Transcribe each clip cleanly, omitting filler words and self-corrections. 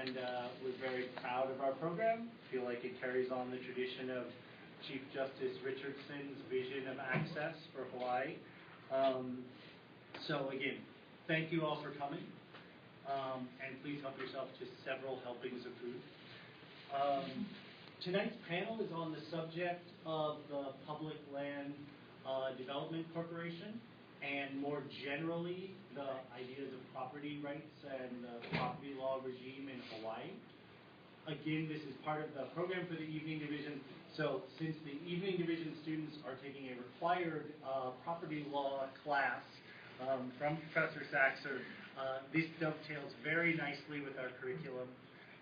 and we're very proud of our program. Feel like it carries on the tradition of Chief Justice Richardson's vision of access for Hawaii. So again, thank you all for coming, and please help yourself to several helpings of food. Tonight's panel is on the subject of the Public Land Development Corporation, and more generally, the ideas of property rights and the property law regime in Hawaii. Again, this is part of the program for the evening division. So since the evening division students are taking a required property law class from Professor Saxer, this dovetails very nicely with our curriculum.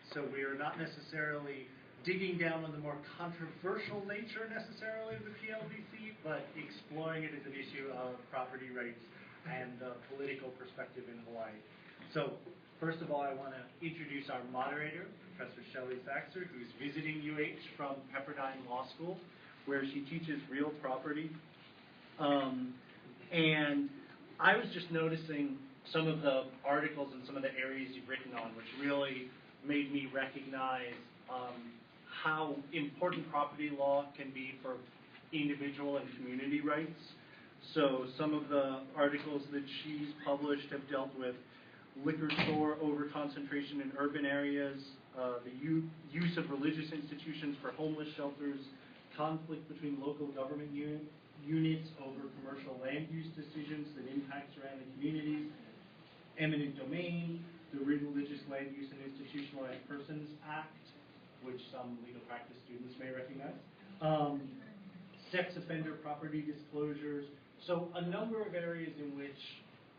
So we are not necessarily digging down on the more controversial nature necessarily of the PLDC, but exploring it as an issue of property rights and the political perspective in Hawaii. So first of all, I want to introduce our moderator, Professor Shelley Saxer, who's visiting UH from Pepperdine Law School, where she teaches real property. And I was just noticing some of the articles and some of the areas you've written on, which really made me recognize how important property law can be for individual and community rights. So some of the articles that she's published have dealt with liquor store overconcentration in urban areas, the use of religious institutions for homeless shelters, conflict between local government units over commercial land use decisions that impact surrounding communities, eminent domain, the Religious Land Use and Institutionalized Persons Act, which some legal practice students may recognize, sex offender property disclosures. So a number of areas in which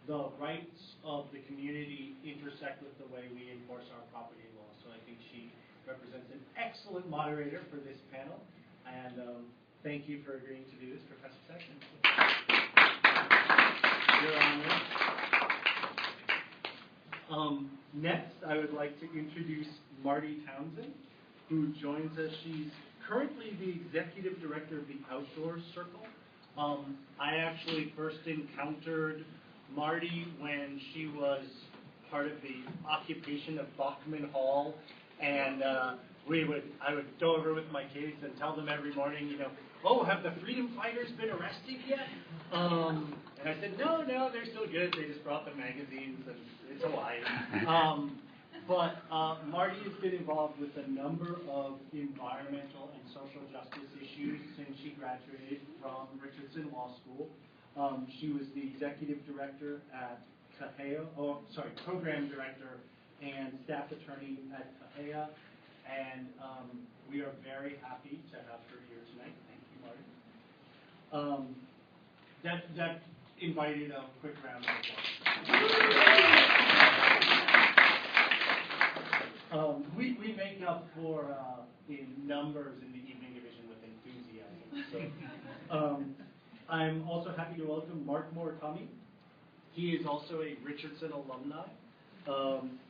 the rights of the community intersect with the way we enforce our property law. So I think she represents an excellent moderator for this panel. And thank you for agreeing to do this, Professor Saxer. Your Honor. Next, I would like to introduce Marti Townsend, who joins us. She's currently the executive director of the Outdoor Circle. I actually first encountered Marti when she was part of the occupation of Bachman Hall, and I would go over with my kids and tell them every morning, you know, oh, have the freedom fighters been arrested yet? And I said, no, they're still good. They just brought the magazines, and it's Hawaii. But Marti has been involved with a number of environmental and social justice issues since she graduated from Richardson Law School. She was the executive director at program director and staff attorney at Kahea, and we are very happy to have her here tonight. Thank you, Marti. That invited a quick round of applause. We make up for in numbers in the evening division with enthusiasm. So, I'm also happy to welcome Murakami. He is also a Richardson alumni.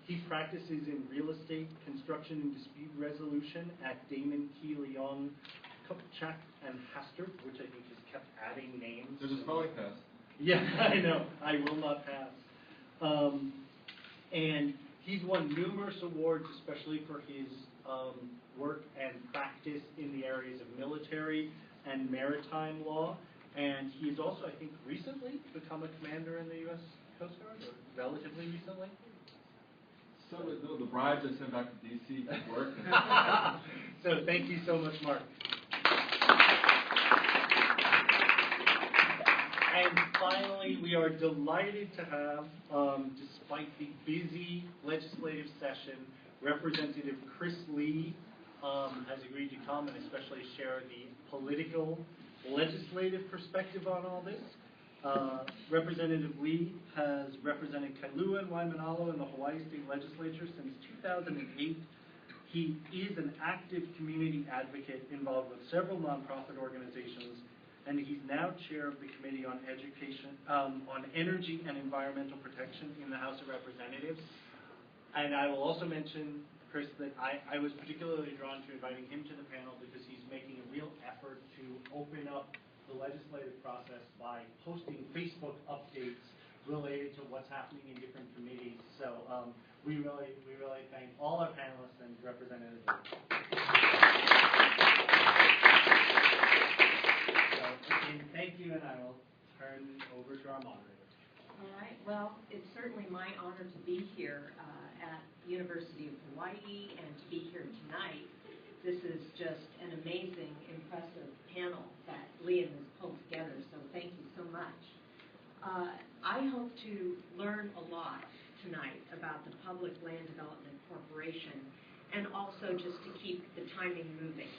He practices in real estate, construction, and dispute resolution at Damon, Key, Leon, Kupchak, and Hastert, which I think has kept adding names. There's a spelling test. Yeah, I know. I will not pass. And he's won numerous awards, especially for his work and practice in the areas of military and maritime law. And he's also, I think, recently become a commander in the U.S. Coast Guard, or relatively recently. So the bribes I sent back to D.C. work. So thank you so much, Mark. And finally, we are delighted to have, despite the busy legislative session, Representative Chris Lee has agreed to come and especially share the political legislative perspective on all this. Representative Lee has represented Kailua and Waimanalo in the Hawaii State Legislature since 2008. He is an active community advocate involved with several nonprofit organizations, and he's now chair of the Committee on Education, on Energy and Environmental Protection in the House of Representatives. And I will also mention, Chris, that I was particularly drawn to inviting him to the panel because he's making a real effort to open up the legislative process by posting Facebook updates related to what's happening in different committees. So we really thank all our panelists and representatives. So again, thank you, and I will turn over to our moderator. All right. Well, it's certainly my honor to be here at University of Hawaii and to be here tonight. This is just an amazing, impressive panel that Liam has pulled together, so thank you so much. I hope to learn a lot tonight about the Public Land Development Corporation and also just to keep the timing moving.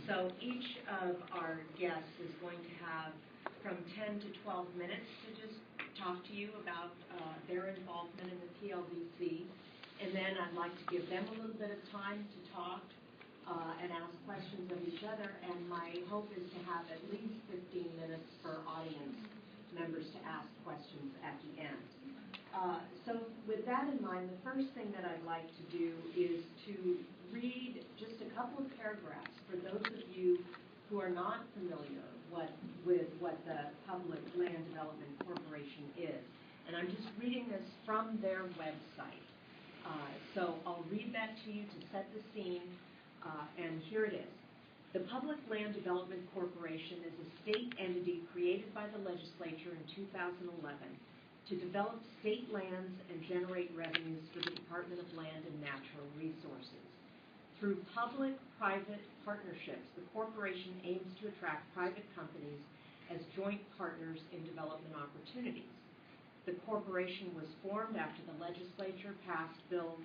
So each of our guests is going to have from 10 to 12 minutes to just talk to you about their involvement in the PLDC, and then I'd like to give them a little bit of time to talk and ask questions of each other, and my hope is to have at least 15 minutes for audience members to ask questions at the end. So with that in mind, the first thing that I'd like to do is to read just a couple of paragraphs for those of you who are not familiar with what the Public Land Development Corporation is. And I'm just reading this from their website. So I'll read that to you to set the scene, and here it is. The Public Land Development Corporation is a state entity created by the legislature in 2011 to develop state lands and generate revenues for the Department of Land and Natural Resources. Through public-private partnerships, the corporation aims to attract private companies as joint partners in development opportunities. The corporation was formed after the legislature passed Bill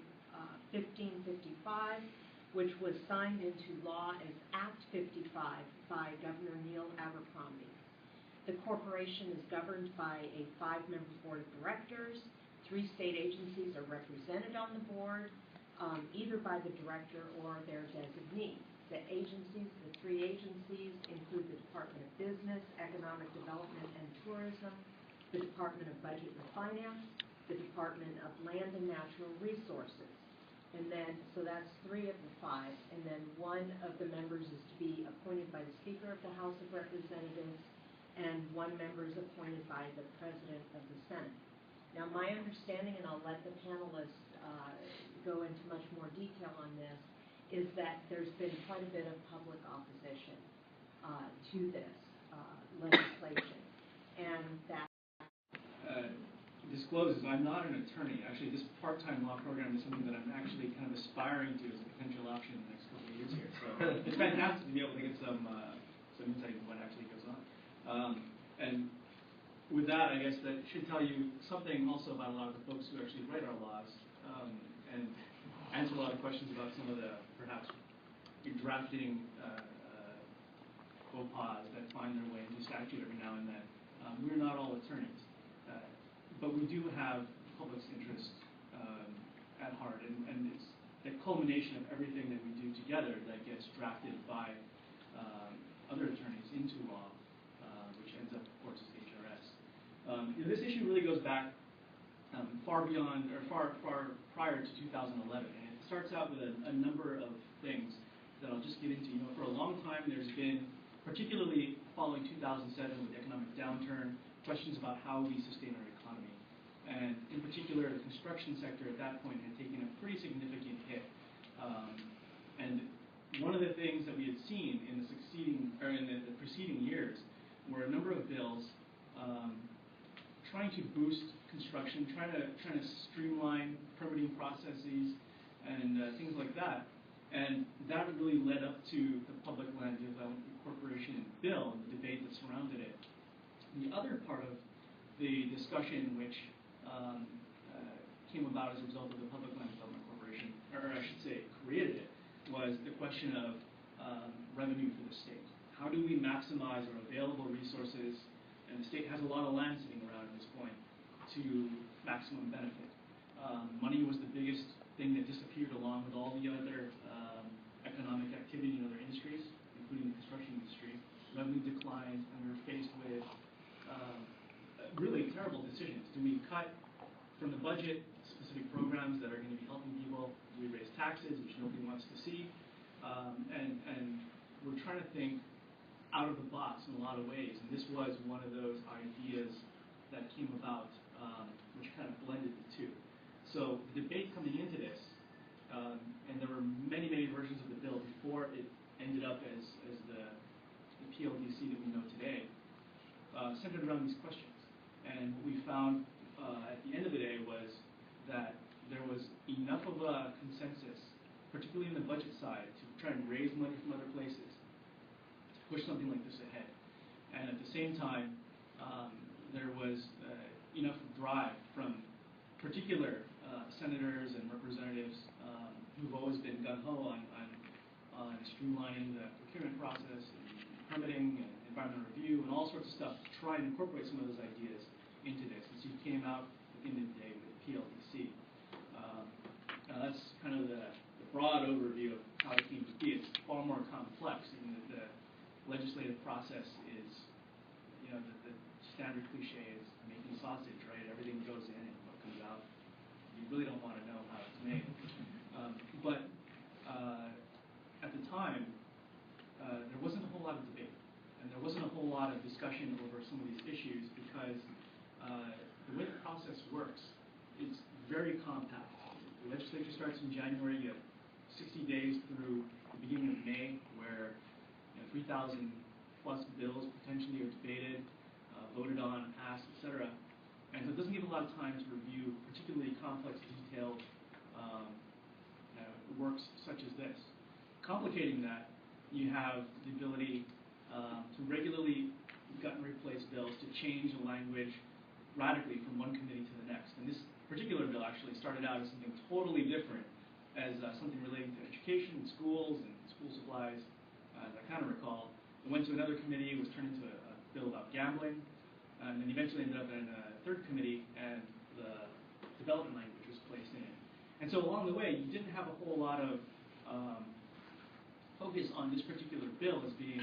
1555, which was signed into law as Act 55 by Governor Neil Abercrombie. The corporation is governed by a 5-member board of directors. 3 state agencies are represented on the board, either by the director or their designee. The 3 agencies include the Department of Business, Economic Development and Tourism, the Department of Budget and Finance, the Department of Land and Natural Resources. And then, so that's 3 of the 5, and then 1 of the members is to be appointed by the Speaker of the House of Representatives, and 1 member is appointed by the President of the Senate. Now, my understanding, and I'll let the panelists go into much more detail on this, is that there's been quite a bit of public opposition to this legislation, and that discloses I'm not an attorney. Actually, this part-time law program is something that I'm actually kind of aspiring to as a potential option in the next couple of years here. So it's fantastic to be able to get some insight into what actually goes on. And with that, I guess that should tell you something also about a lot of the folks who actually write our laws and answer a lot of questions about some of the perhaps drafting faux pas that find their way into statute every now and then. We're not all attorneys. But we do have public's interest at heart, and it's the culmination of everything that we do together that gets drafted by other attorneys into law, which ends up, of course, as HRS. This issue really goes back far prior to 2011, and it starts out with a number of things that I'll just get into. For a long time, there's been, particularly following 2007 with the economic downturn, questions about how we sustain our economy. And in particular, the construction sector at that point had taken a pretty significant hit. And one of the things that we had seen in the preceding years were a number of bills trying to boost construction, trying to streamline permitting processes and things like that. And that really led up to the Public Land Development Corporation bill and the debate that surrounded it. The other part of the discussion, which came about as a result of the Public Land Development Corporation, or I should say created it, was the question of revenue for the state. How do we maximize our available resources, and the state has a lot of land sitting around at this point, to maximum benefit. Money was the biggest thing that disappeared along with all the other economic activity in other industries, including the construction industry. Revenue declined, and we were faced with really terrible decisions. Do we cut from the budget specific programs that are going to be helping people? Do we raise taxes, which nobody wants to see? And we're trying to think out of the box in a lot of ways. And this was one of those ideas that came about which kind of blended the two. So the debate coming into this, and there were many, many versions of the bill before it ended up as the PLDC that we know today, centered around these questions. And what we found at the end of the day was that there was enough of a consensus, particularly in the budget side, to try and raise money from other places to push something like this ahead. And at the same time, there was enough drive from particular senators and representatives who've always been gung-ho on streamlining the procurement process and permitting and environmental review and all sorts of stuff to try and incorporate some of those ideas into this. And so you came out at the end of the day with PLDC. Now that's kind of the broad overview of how it came to be. It's far more complex, and the legislative process is, the standard cliche is making sausage, right? Everything goes in and what comes out, you really don't want to know how it's made. But at the time, there wasn't a whole lot of debate, and there wasn't a whole lot of discussion over some of these issues because the way the process works is very compact. The legislature starts in January. You have 60 days through the beginning of May, where 3,000 plus bills potentially are debated, voted on, passed, etc. And so it doesn't give a lot of time to review particularly complex, detailed works such as this. Complicating that, you have the ability to regularly gut and replace bills, to change the language radically from one committee to the next. And this particular bill actually started out as something totally different, as something relating to education and schools and school supplies, as I kind of recall. It went to another committee, was turned into a bill about gambling, and then eventually ended up in a third committee, and the development language was placed in it. And so along the way, you didn't have a whole lot of focus on this particular bill as being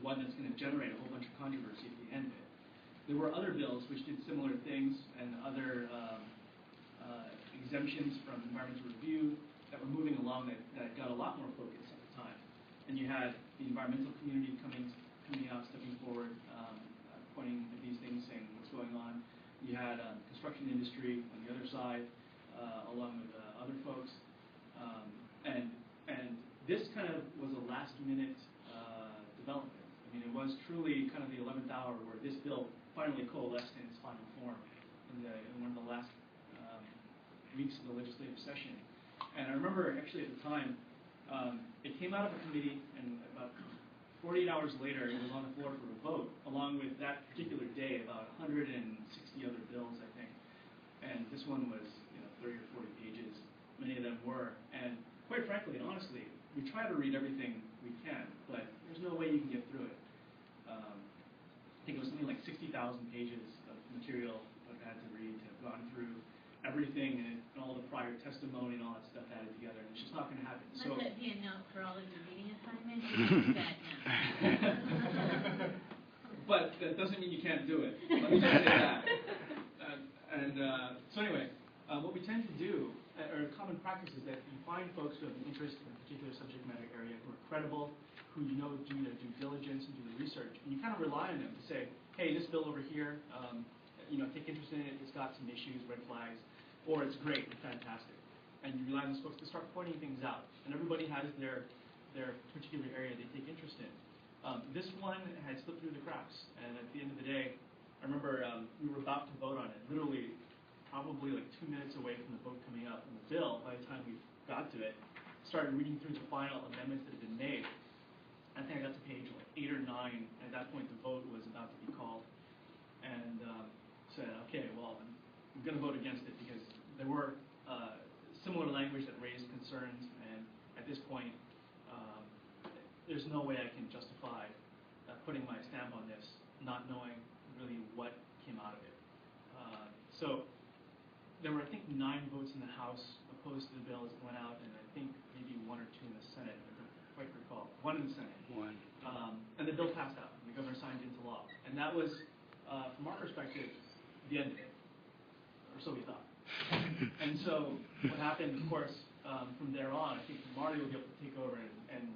one that's going to generate a whole bunch of controversy at the end of it. There were other bills which did similar things, and other exemptions from environmental review that were moving along that got a lot more focus at the time. And you had the environmental community coming out, stepping forward, pointing at these things, saying what's going on. You had construction industry on the other side, along with other folks. And this kind of was a last-minute development. I mean, it was truly kind of the 11th hour where this bill finally coalesced in its final form in one of the last weeks of the legislative session. And I remember actually at the time, it came out of a committee, and about 48 hours later, it was on the floor for a vote, along with that particular day, about 160 other bills, I think. And this one was 30 or 40 pages, many of them were. And quite frankly and honestly, we try to read everything we can, but there's no way you can get through it. I think it was something like 60,000 pages of material I've had to read, to have gone through everything and all the prior testimony and all that stuff added together, and it's just not going to happen. Let that be a note for all of your reading assignments. You do that now. But that doesn't mean you can't do it. Let me just say that. So anyway, what we tend to do, or common practice, is that you find folks who have an interest in a particular subject matter area, who are credible, who do their due diligence and do the research, and you kind of rely on them to say, hey, this bill over here, take interest in it, it's got some issues, red flags, or it's great, it's fantastic. And you rely on those folks to start pointing things out. And everybody has their particular area they take interest in. This one had slipped through the cracks, and at the end of the day, I remember we were about to vote on it, literally probably like 2 minutes away from the vote coming up on the bill. By the time we got to it, started reading through the final amendments that had been made. I think I got to page like 8 or 9. At that point, the vote was about to be called, and said, okay, well, I'm going to vote against it because there were similar language that raised concerns, and at this point, there's no way I can justify putting my stamp on this, not knowing really what came out of it. So there were, I think, 9 votes in the House opposed to the bill as it went out, and I think maybe 1 or 2 in the Senate. I don't quite recall. 1 in the Senate. And the bill passed out, and the governor signed it into law. And that was, from our perspective, the end of it, or so we thought. And so what happened, of course, from there on, I think Marti will be able to take over and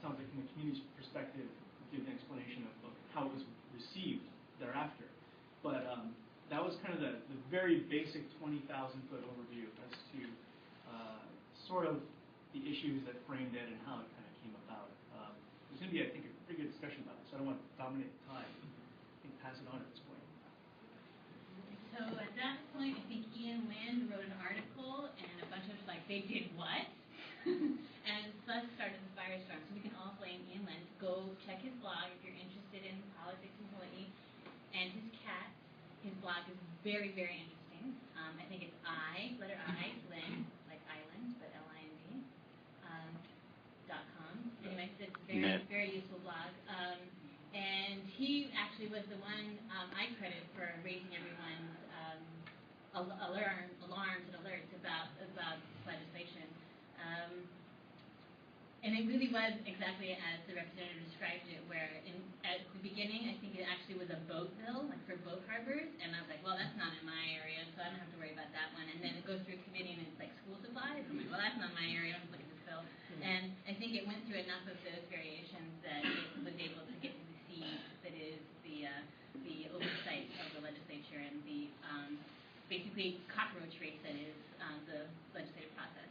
sounds like from the community's perspective, give an explanation of how it was received thereafter. But that was kind of the very basic 20,000-foot overview as to sort of the issues that framed it and how it kind of came about. There's going to be, I think, a pretty good discussion about this. I don't want to dominate the time. I think pass it on at this point. So at that point, I think Ian Land wrote an article and a bunch of they did what? And thus started the firestorm. So we can all blame Ian Land. Go check his blog if you're interested in politics in Hawaii. And his cat, his blog is very, very interesting. I think it's letter I, Lind, like island, but Lind, .com. Anyway, it's very, very useful blog. And he actually was the one I credit for raising everyone's alarms and alerts about legislation. And it really was exactly as the representative described it, where at the beginning, I think it actually was a boat bill, like for boat harbors, and I was like, well, that's not in my area, so I don't have to worry about that one. And then it goes through committee, and it's like school supplies. I'm like, well, that's not my area, I don't have to look at this bill. And I think it went through enough of those variations that it was able to get to the seed that is the oversight of the legislature and the basically cockroach race that is the legislative process.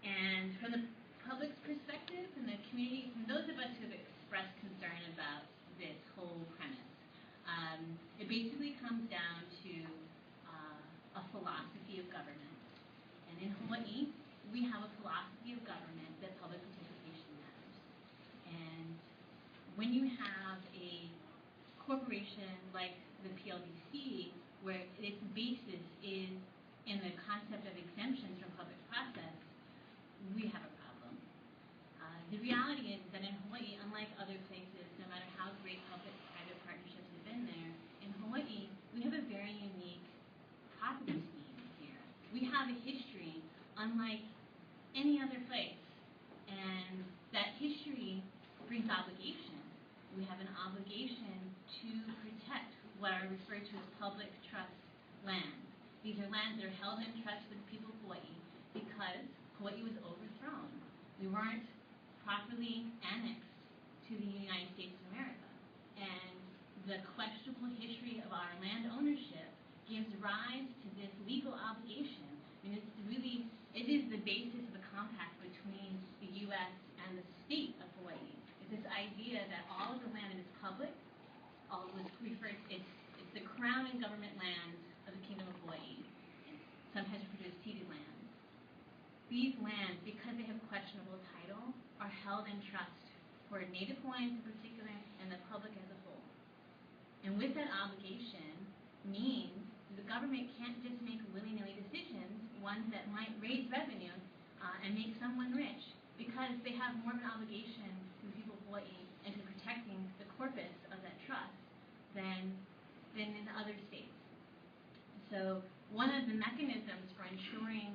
And from the public's perspective, from the community, from those of us who have expressed concern about this whole premise, it basically comes down to a philosophy of government. And in Hawaii, we have a philosophy of government that public participation matters. And when you have a corporation like the PLDC, where its basis is in the concept of exemptions from public process, we have a problem. The reality is that in Hawaii, unlike other places, no matter how great public-private partnerships have been there, in Hawaii, we have a very unique property scheme here. We have a history unlike any other place, and that history brings obligation. We have an obligation to protect what are referred to as public trust lands. These are lands that are held in trust with the people of Hawaii because Hawaii was overthrown. We weren't properly annexed to the United States of America. And the questionable history of our land ownership gives rise to this legal obligation. I mean, it is the basis of the compact between the U.S. and the state of Hawaii. It's this idea that all of the land is public, it's the crown and government lands of the Kingdom of Hawaii, sometimes referred to as ceded lands. These lands, because they have questionable title, are held in trust for Native Hawaiians in particular and the public as a whole. And with that obligation means the government can't just make willy-nilly decisions, ones that might raise revenue and make someone rich, because they have more of an obligation to the people of Hawaii and to protecting the corpus of that trust than in other states. So one of the mechanisms for ensuring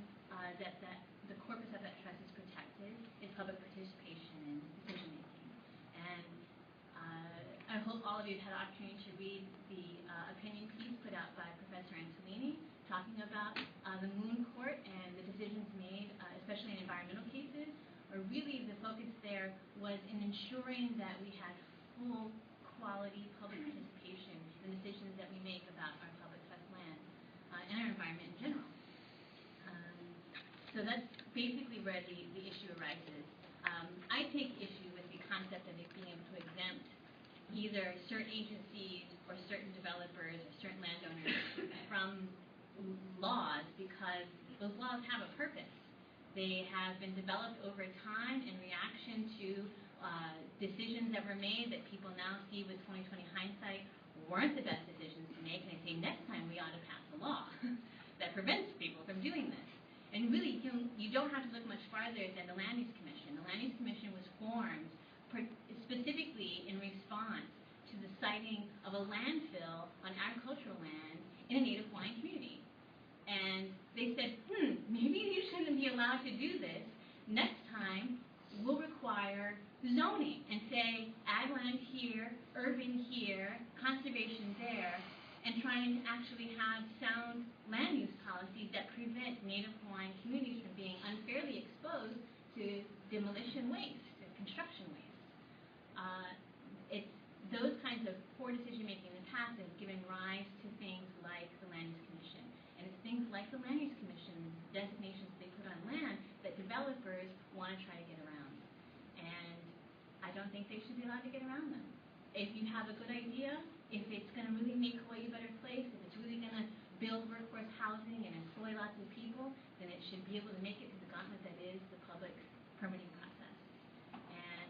that the corpus of that trust is protected is public participation in decision making. And I hope all of you have had the opportunity to read the opinion piece put out by Professor Antolini talking about the Moon Court and the decisions made, especially in environmental cases, where really the focus there was in ensuring that we had full quality public participation in decisions that we make about our public trust land and our environment in general. So that's basically where the issue arises. I take issue with the concept of it being able to exempt either certain agencies or certain developers or certain landowners from laws because those laws have a purpose. They have been developed over time in reaction to decisions that were made that people now see with 20/20 hindsight weren't the best decisions to make, and they say next time we ought to pass a law that prevents people from doing this. And really, you don't have to look much farther than the Land Use Commission. The Land Use Commission was formed specifically in response to the siting of a landfill on agricultural land in a Native Hawaiian community. And they said, maybe you shouldn't be allowed to do this. Next time, we'll require zoning and say ag land here, urban here, conservation there, and try and actually have sound land use policies that prevent Native Hawaiian communities from being unfairly exposed to demolition waste, to construction waste. It's those kinds of poor decision making in the past that have given rise to special land use commission designations they put on land that developers want to try to get around. And I don't think they should be allowed to get around them. If you have a good idea, if it's going to really make Hawaii a better place, if it's really going to build workforce housing and employ lots of people, then it should be able to make it to the gauntlet that is the public permitting process. And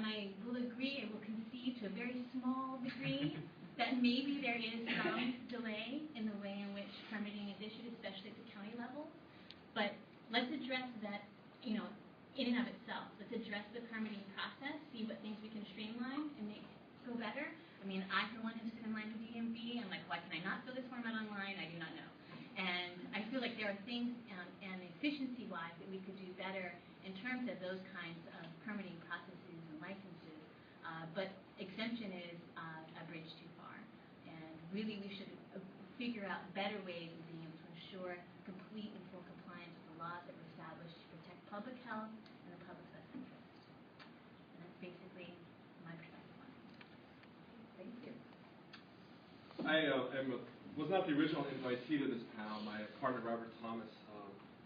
I will agree, I will concede to a very small degree that maybe there is some delay in the way in which permitting is issued, especially at the county level. But let's address that, in and of itself. Let's address the permitting process, see what things we can streamline and make go better. I mean, I, for one, have sit in line with DMV. I'm like, why can I not fill this form out online? I do not know. And I feel like there are things, and efficiency-wise, that we could do better in terms of those kinds of permitting processes and licenses. But exemption is a bridge too far. And really, we should figure out better ways of being able to ensure complete and full compliance with the laws that were established to protect public health and the public's best interest. And that's basically my perspective on it. Thank you. I was not the original invitee to this panel. My partner, Robert Thomas,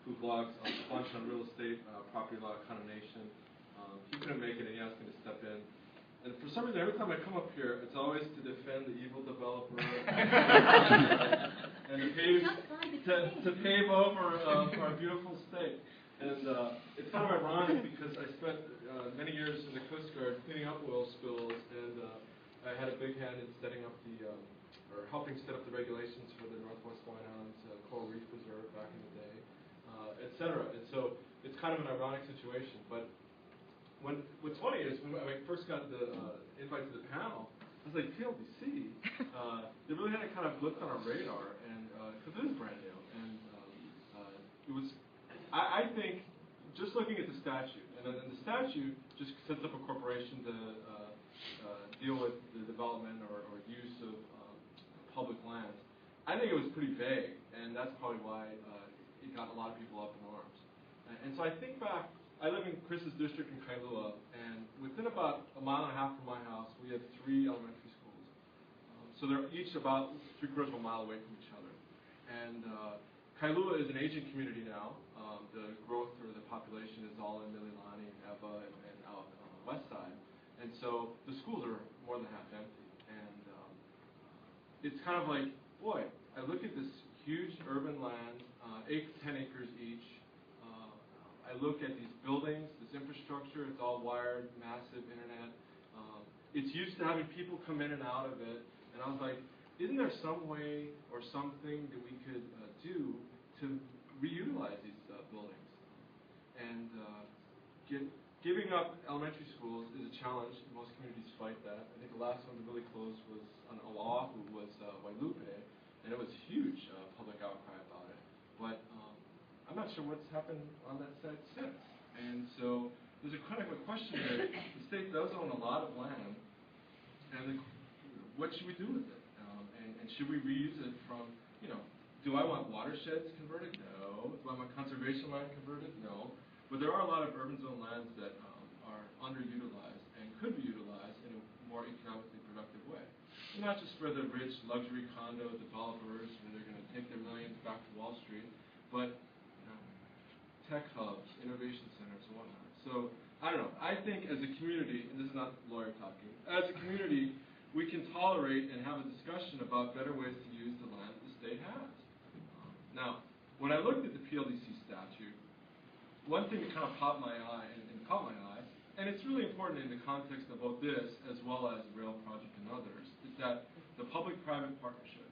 who blogs a bunch on real estate, property law, condemnation, he couldn't make it and he asked me to step in. And for some reason, every time I come up here, it's always to defend the evil developer and to pave over our beautiful state. And it's kind of ironic because I spent many years in the Coast Guard cleaning up oil spills, and I had a big hand in setting up or helping set up the regulations for the Northwest Hawaiian Islands Coral Reef Reserve back in the day, et cetera. And so it's kind of an ironic situation. But what's funny is when I first got the invite to the panel, I was like, PLDC? They really hadn't kind of looked on our radar, and because it is brand new. And it was, I think, just looking at the statute, and the statute just sets up a corporation to deal with the development or use of public lands. I think it was pretty vague, and that's probably why it got a lot of people up in arms. And so I think back, I live in Chris's district in Kailua, and within about a mile and a half from my house, we have 3 elementary schools. So they're each about 3/4 of a mile away from each other. And Kailua is an aging community now. The growth or the population is all in Mililani and Eva and out on the west side. And so the schools are more than half empty. And it's kind of like, boy, I look at this huge urban land, 8 to 10 acres each. I look at these buildings, this infrastructure, it's all wired, massive internet. It's used to having people come in and out of it. And I was like, isn't there some way or something that we could do to reutilize these buildings? And giving up elementary schools is a challenge. Most communities fight that. I think the last one that really closed was on Oahu, was Wailupe, and it was huge public outcry about it. But I'm not sure what's happened on that side since. And so there's a kind of a question there. The state does own a lot of land, and what should we do with it? And should we reuse it from, do I want watersheds converted? No. Do I want conservation land converted? No. But there are a lot of urban zone lands that are underutilized and could be utilized in a more economically productive way. And not just for the rich luxury condo developers where they're going to take their millions back to Wall Street, but tech hubs, innovation centers, and whatnot. So, I don't know. I think as a community, and this is not lawyer talking, as a community, we can tolerate and have a discussion about better ways to use the land the state has. Now, when I looked at the PLDC statute, one thing that kind of caught my eye, and it's really important in the context of both this as well as the rail project and others, is that the public-private partnership,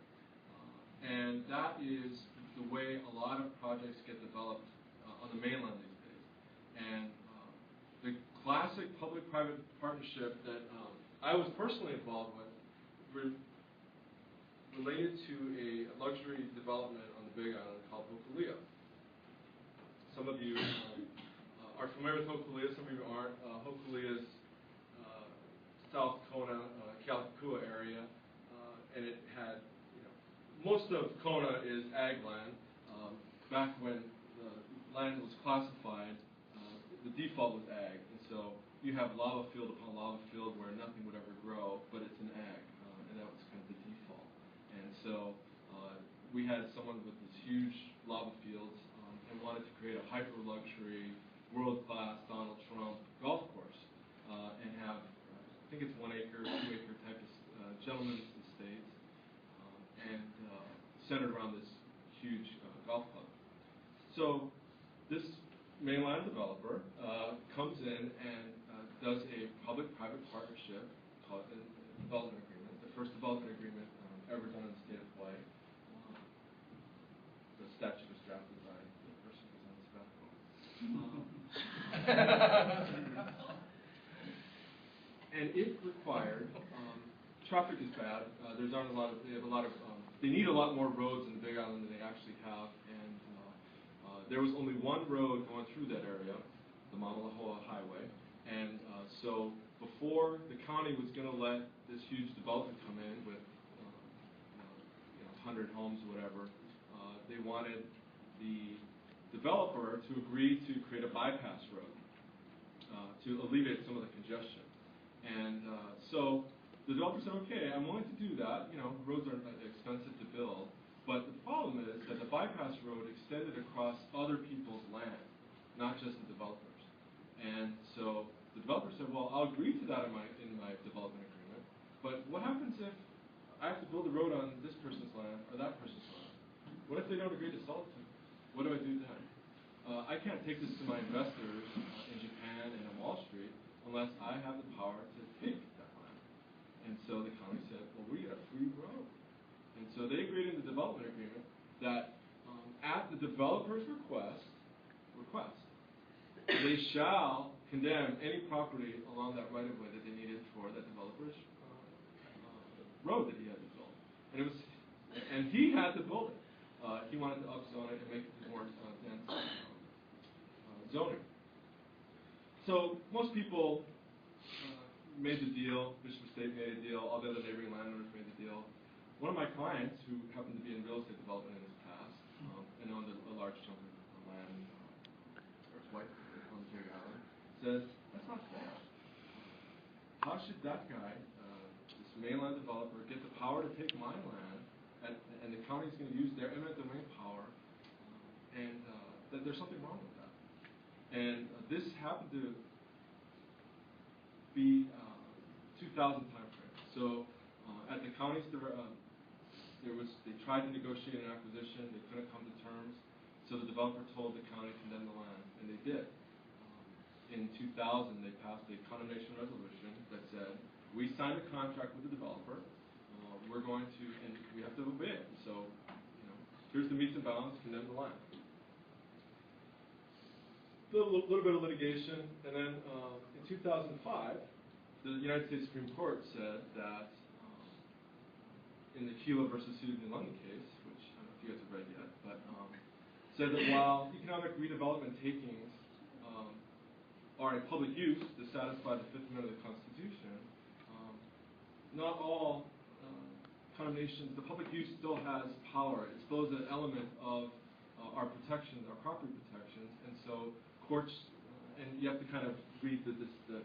and that is the way a lot of projects get developed on the mainland these days. And the classic public-private partnership that I was personally involved with related to a luxury development on the Big Island called Hokulea. Some of you are familiar with Hokulea, some of you aren't. Hokulea's South Kona, Kealakekua area, and it had, most of Kona is ag land. Back when the land was classified, the default was ag, and so you have lava field upon lava field where nothing would ever grow, but it's an ag, and that was kind of the default. And so we had someone with this huge lava fields and wanted to create a hyper-luxury, world-class Donald Trump golf course and have, I think it's 1 acre, 2 acre type of gentleman's estates and centered around this huge golf club. So this mainland developer comes in and does a public-private partnership called a development agreement, the first development agreement ever done in the state of Hawaii. The statute was drafted by the person who's on sabbatical. And it required, traffic is bad. They need a lot more roads in the Big Island than they actually have, and there was only one road going through that area, the Mauna Loa Highway, and so before the county was going to let this huge development come in with 100 homes or whatever, they wanted the developer to agree to create a bypass road to alleviate some of the congestion. And so the developer said, okay, I'm willing to do that. Roads are expensive to build. But the problem is that the bypass road extended across other people's land, not just the developers. And so the developer said, well, I'll agree to that in my development agreement. But what happens if I have to build a road on this person's land or that person's land? What if they don't agree to sell it to me? What do I do then? I can't take this to my investors in Japan and on Wall Street unless I have the power to take that land. And so the county said, well, we get a free road. And so they agreed in the development agreement that at the developer's request, they shall condemn any property along that right-of-way that they needed for that developer's road that he had to build. And he had to build it. He wanted to upzone it and make it more dense zoning. So most people made the deal. Bishop State made a deal. All the other neighboring landowners made the deal. One of my clients, who happened to be in real estate development in his past and owned a large chunk of land, or his wife on the Big Island, says, that's not fair. How should that guy, this mainland developer, get the power to take my land, and the county's going to use their eminent domain power, and that there's something wrong with that. And this happened to be 2000 time frame. So at the county's, they tried to negotiate an acquisition. They couldn't come to terms. So the developer told the county to condemn the land, and they did. In 2000, they passed a condemnation resolution that said, we signed a contract with the developer. We're going to, and we have to obey it. So, here's the metes and bounds, condemn the land. A little bit of litigation, and then in 2005, the United States Supreme Court said that in the Kelo versus City of New London case, which I don't know if you guys have read yet, but said that while economic redevelopment takings are a public use to satisfy the Fifth Amendment of the Constitution, not all condemnations, the public use still has power. It still is an element of our protections, our property protections, and so courts, and you have to kind of read the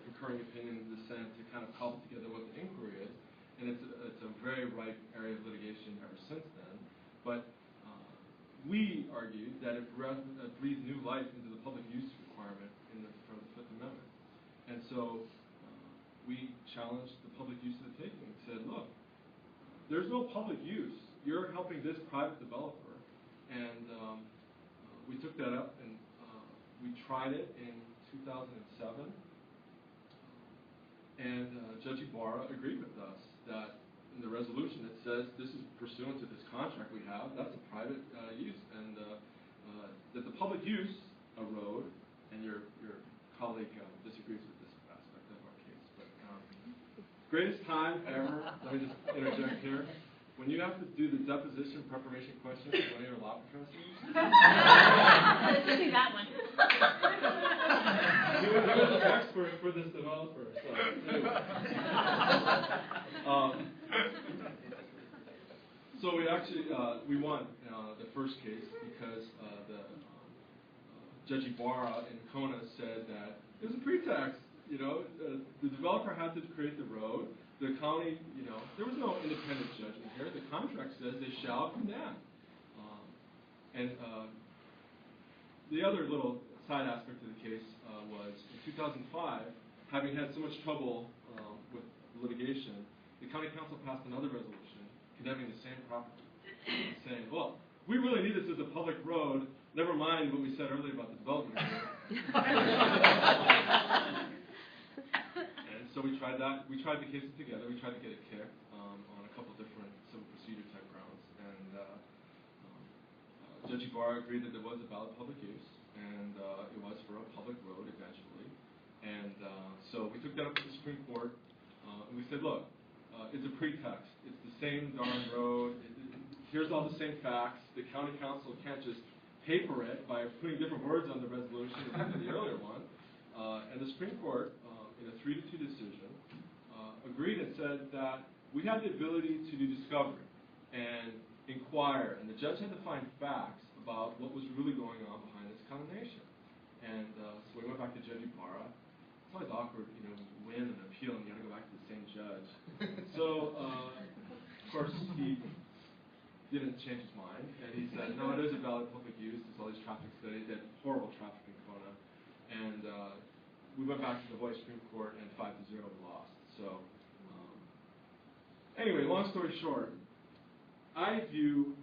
concurring opinion and dissent to kind of cobble together what the inquiry is, and it's a very ripe area of litigation ever since then. But we argued that it breathed new life into the public use requirement from the Fifth Amendment, and so we challenged the public use of the taking and said, look, there's no public use. You're helping this private developer, and we took that up and we tried it in 2007, and Judge Ibarra agreed with us that in the resolution it says this is pursuant to this contract we have. That's a private use, and that the public use a road, and your colleague disagrees with this aspect of our case. But greatest time ever. Let me just interject here. When you have to do the deposition preparation questions for one of your law professors. Let's do that one. He was an expert for this developer. So, anyway. So we actually we won the first case because Judge Ibarra in Kona said that it was a pretext. The developer had to create the road. The county, there was no independent judgment here. The contract says they shall condemn. And the other little side aspect of the case was in 2005, having had so much trouble with litigation, the county council passed another resolution condemning the same property, saying, well, we really need this as a public road, never mind what we said earlier about the development agreement. And so we tried that. We tried the cases together. We tried to get it kicked on a couple different civil procedure type grounds. And Judge Ibarra agreed that there was a valid public use, and it was for a public road eventually. And so we took that up to the Supreme Court, and we said, look, it's a pretext. It's the same darn road. Here's all the same facts. The county council can't just paper it by putting different words on the resolution as in the earlier one. And the Supreme Court, in a 3-2 decision, agreed and said that we had the ability to do discovery and inquire, and the judge had to find facts about what was really going on behind this condemnation. And so we went back to Judge Ibarra. It's always awkward, you know, win and appeal, and you got to go back to the same judge. So, of course, he didn't change his mind, and he said, no, it is a valid public use. There's all these traffic studies. They had horrible traffic in Kona. And we went back to the Hawaii Supreme Court, and 5-0 we lost. So, anyway, long story short, I view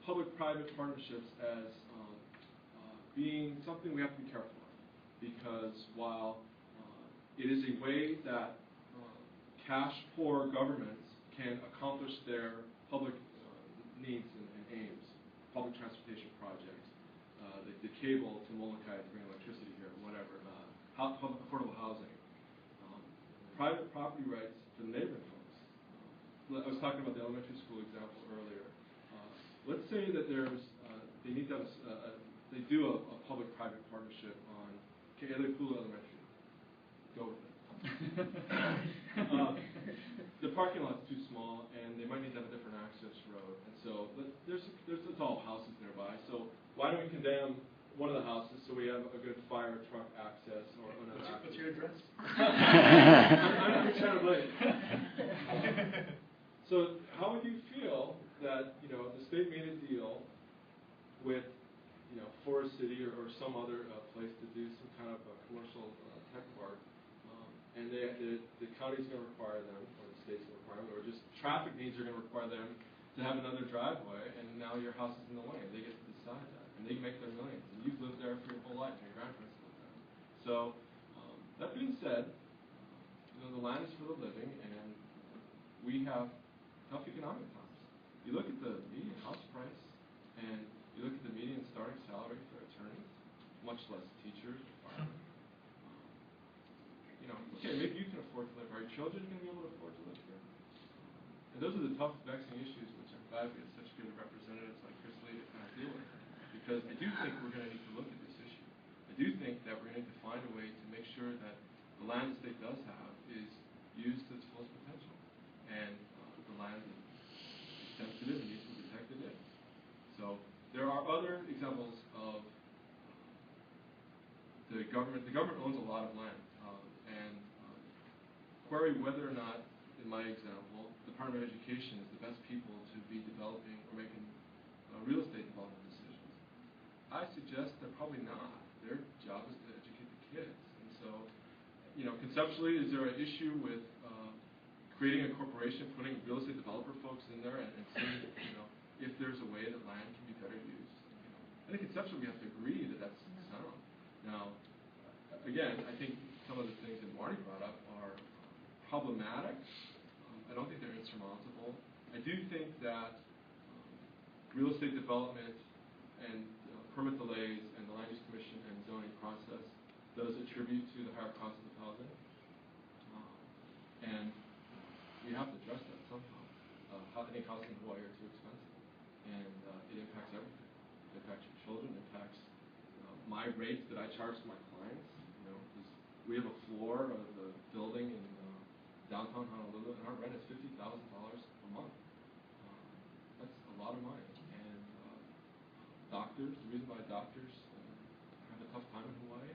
public-private partnerships as being something we have to be careful of, because while it is a way that cash-poor governments can accomplish their public needs and aims, public transportation projects, the cable to Molokai to bring electricity here, whatever, affordable housing, private property rights for the neighboring folks. I was talking about the elementary school example earlier. Let's say that there's they need to have they do a public-private partnership on Ke'elepulu Elementary. Go with it. The parking lot's too small, and they might need to have a different access road. And so it's all houses nearby. So why don't we condemn one of the houses so we have a good fire truck access or another access? What's your address? I'm in Santa Blanca. So how would you feel that, you know, the state made a deal with, you know, Forest City or some other place to do some kind of a commercial tech park, and the county's going to require them, or the state's going to require them, or just traffic needs are going to require them to have another driveway, and now your house is in the way, and they get to decide that, and they make their millions, and you've lived there for your whole life, and your grandparents lived there. So, that being said, you know, the land is for the living, and we have tough economic times. You look at the median house price, and you look at the median starting salary for attorneys, much less teachers or firemen. You know, okay, maybe you can afford to live. Are your children going to be able to afford to live here? And those are the tough, vexing issues which I'm glad we have such good representatives like Chris Lee to kind of deal with. Because I do think we're going to need to look at this issue. I do think that we're going to need to find a way to make sure that the land the state does have is used to its fullest potential. And the land that is sensitive and needs to be protected is. So there are other examples of the government. The government owns a lot of land. And query whether or not, in my example, the Department of Education is the best people to be developing or making real estate development decisions. I suggest they're probably not. Their job is to educate the kids. And so, you know, conceptually, is there an issue with creating a corporation, putting real estate developer folks in there, and seeing, you know, if there's a way that land can be better used? You know, I think conceptually we have to agree that that's sound. Now, again, I think some of the things that Marti brought up are problematic. I don't think they're insurmountable. I do think that real estate development and permit delays and the Land Use Commission and zoning process does attribute to the higher cost of housing. And we have to address that somehow. I think housing in Hawaii are too expensive. And it impacts everything. It impacts your children, it impacts my rates that I charge to my clients. You know, we have a floor of the building in downtown Honolulu, and our rent is $50,000 a month. That's a lot of money. And doctors, the reason why doctors have a tough time in Hawaii,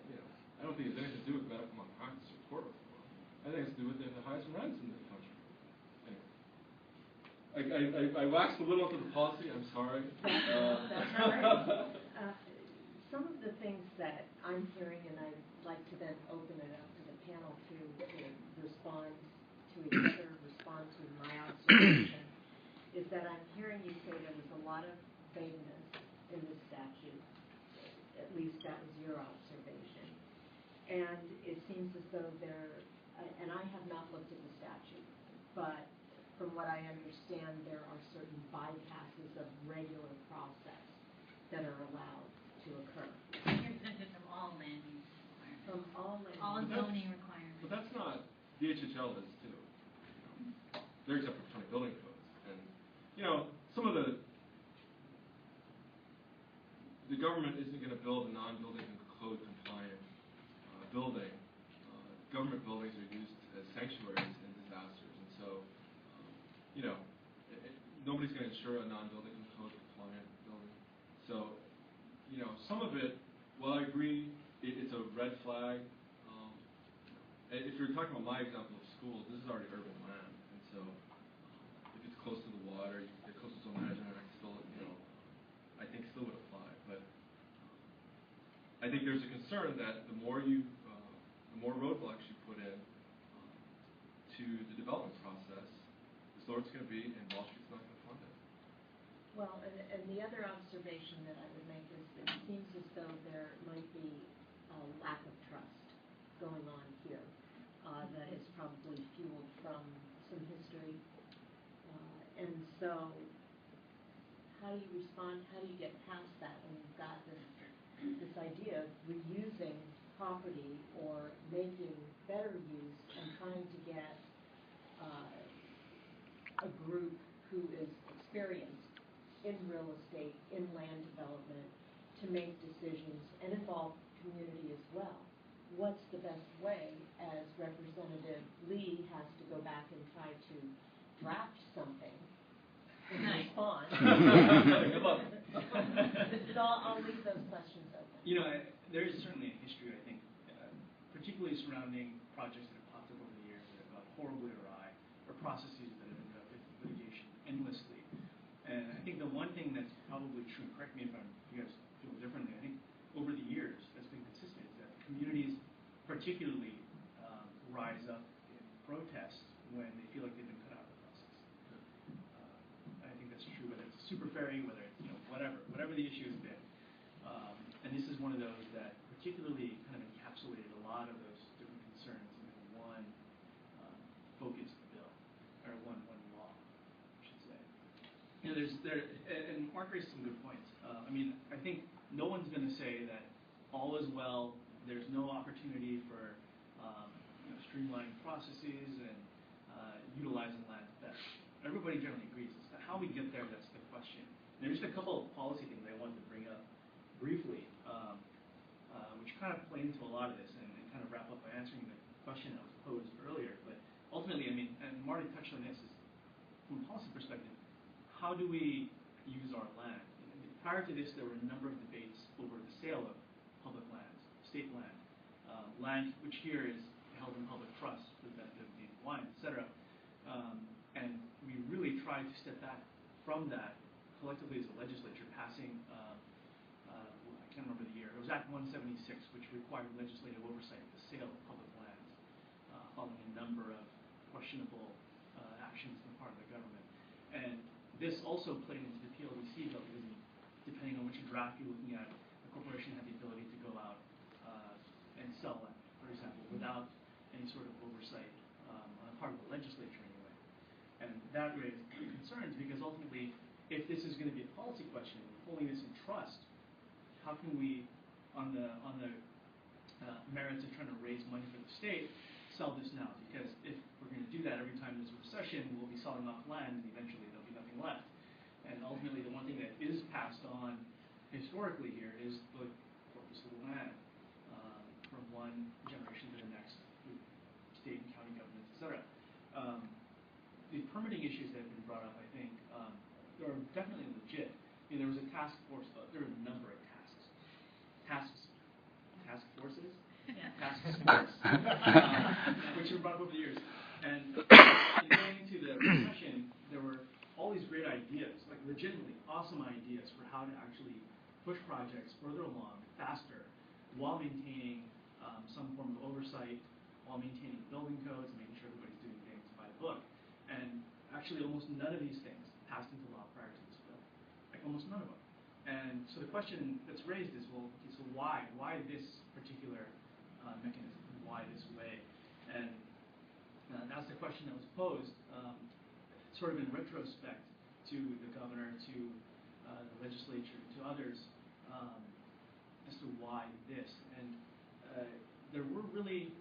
you know, I don't think it has anything to do with medical malpractice or tort reform. I think it's to do with the highest rents in the country. Anyway, I waxed a little into the policy. I'm sorry. That's all right. Some of the things that I'm hearing, and I'd like to then open it up to the panel to respond to each other, respond to my observation, is that I'm hearing you say there was a lot of vagueness in this statute. At least that was your observation. And it seems as though and I have not looked at the statute, but from what I understand, there are certain bypasses of regular process that are allowed to occur. You're exempted from all land use requirements. From all land All use. zoning requirements. But that's not, the HHL is too. They're exempt from county building codes. And, some of the government isn't going to build a non-building code compliant building. Government buildings are used as sanctuaries in disasters. And so, nobody's going to insure a non-building code compliant building. So, some of it, while I agree it's a red flag, if you're talking about my example of schools, this is already urban land. And so, if it's close to the water, you get closer to management, still, I think still would apply. But I think there's a concern that the more roadblocks you put in to the development process, the slower it's going to be, and Wall Street's not going to fund it. Well, and the other observation that I would make is that it seems as though there might be a lack of trust going on here that is probably fueled from some history. And so how do you respond? How do you get past that when you've got this idea of reusing property or making better use and trying to get a group who is experienced in real estate, in land development, to make decisions and involve community as well? What's the best way, as Representative Lee has to go back and try to draft something in response? Good luck. So I'll leave those questions open. There is certainly a history, I think, particularly surrounding projects that have popped up over the years that have gone horribly awry, or processes that have ended up with litigation endlessly. And I think the one thing that's probably true, and correct me if you guys feel differently, I think over the years that's been consistent is that communities particularly rise up in protest when they feel like they've been cut out of the process. I think that's true whether it's a super ferry, whether it's whatever the issue has been. And this is one of those that particularly kind of encapsulated a lot of those different concerns into one focused bill, or one law, I should say. And Mark raised some good points. I think no one's going to say that all is well, there's no opportunity for streamlining processes and utilizing land better. Everybody generally agrees. It's how we get there that's the question. And there's just a couple of policy things I wanted to bring up briefly, which kind of play into a lot of this and kind of wrap up by answering the question that was posed earlier. But ultimately, and Marty touched on this, is from a policy perspective, how do we use our land? Prior to this, there were a number of debates over the sale of public lands, state land, land which here is held in public trust for the benefit of the blind, etc. And we really tried to step back from that collectively as a legislature, passing, I can't remember the year, it was Act 176, which required legislative oversight of the sale of public lands, following a number of questionable actions on the part of the government. And this also played into the PLDC bill, because depending on which draft you're looking at, the corporation had the ability to go out and sell land, for example, without any sort of oversight on the part of the legislature anyway. And that raised concerns, because ultimately, if this is going to be a policy question, holding this in trust, how can we, on the merits of trying to raise money for the state, sell this now? Because if we're going to do that every time there's a recession, we'll be selling off land, and eventually there'll be nothing left. And ultimately, the one thing that is passed on historically here is the corpus of the land from one generation to the next, through state and county governments, etc. The permitting issues that have been brought up, I think, are definitely legit. There was a task force, there were a number of task forces, which were brought up over the years. And in going into the recession, there were all these legitimately awesome ideas for how to actually push projects further along, faster, while maintaining some form of oversight, while maintaining building codes, and making sure everybody's doing things by the book. And actually, almost none of these things passed into law prior to this bill. Like, almost none of them. And so the question that's raised is, well, okay, so why? Why this particular mechanism? Why this way? And that's the question that was posed, sort of in retrospect to the governor, to the legislature, to others, as to why this. And there were really,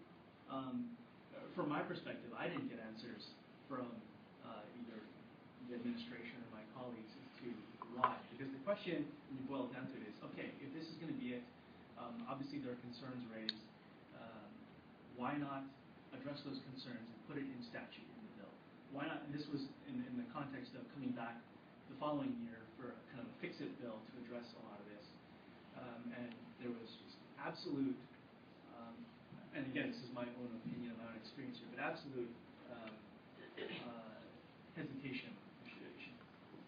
from my perspective, I didn't get answers from either the administration or my colleagues as to why. Because the question, when you boil it down to it, is, okay, if this is going to be it, obviously there are concerns raised. Why not address those concerns and put it in statute in the bill? Why not? And this was in the context of coming back the following year for kind of a fix-it bill to address a lot of this. And there was just absolute, and again, this is my own opinion, my own experience here, but absolute hesitation,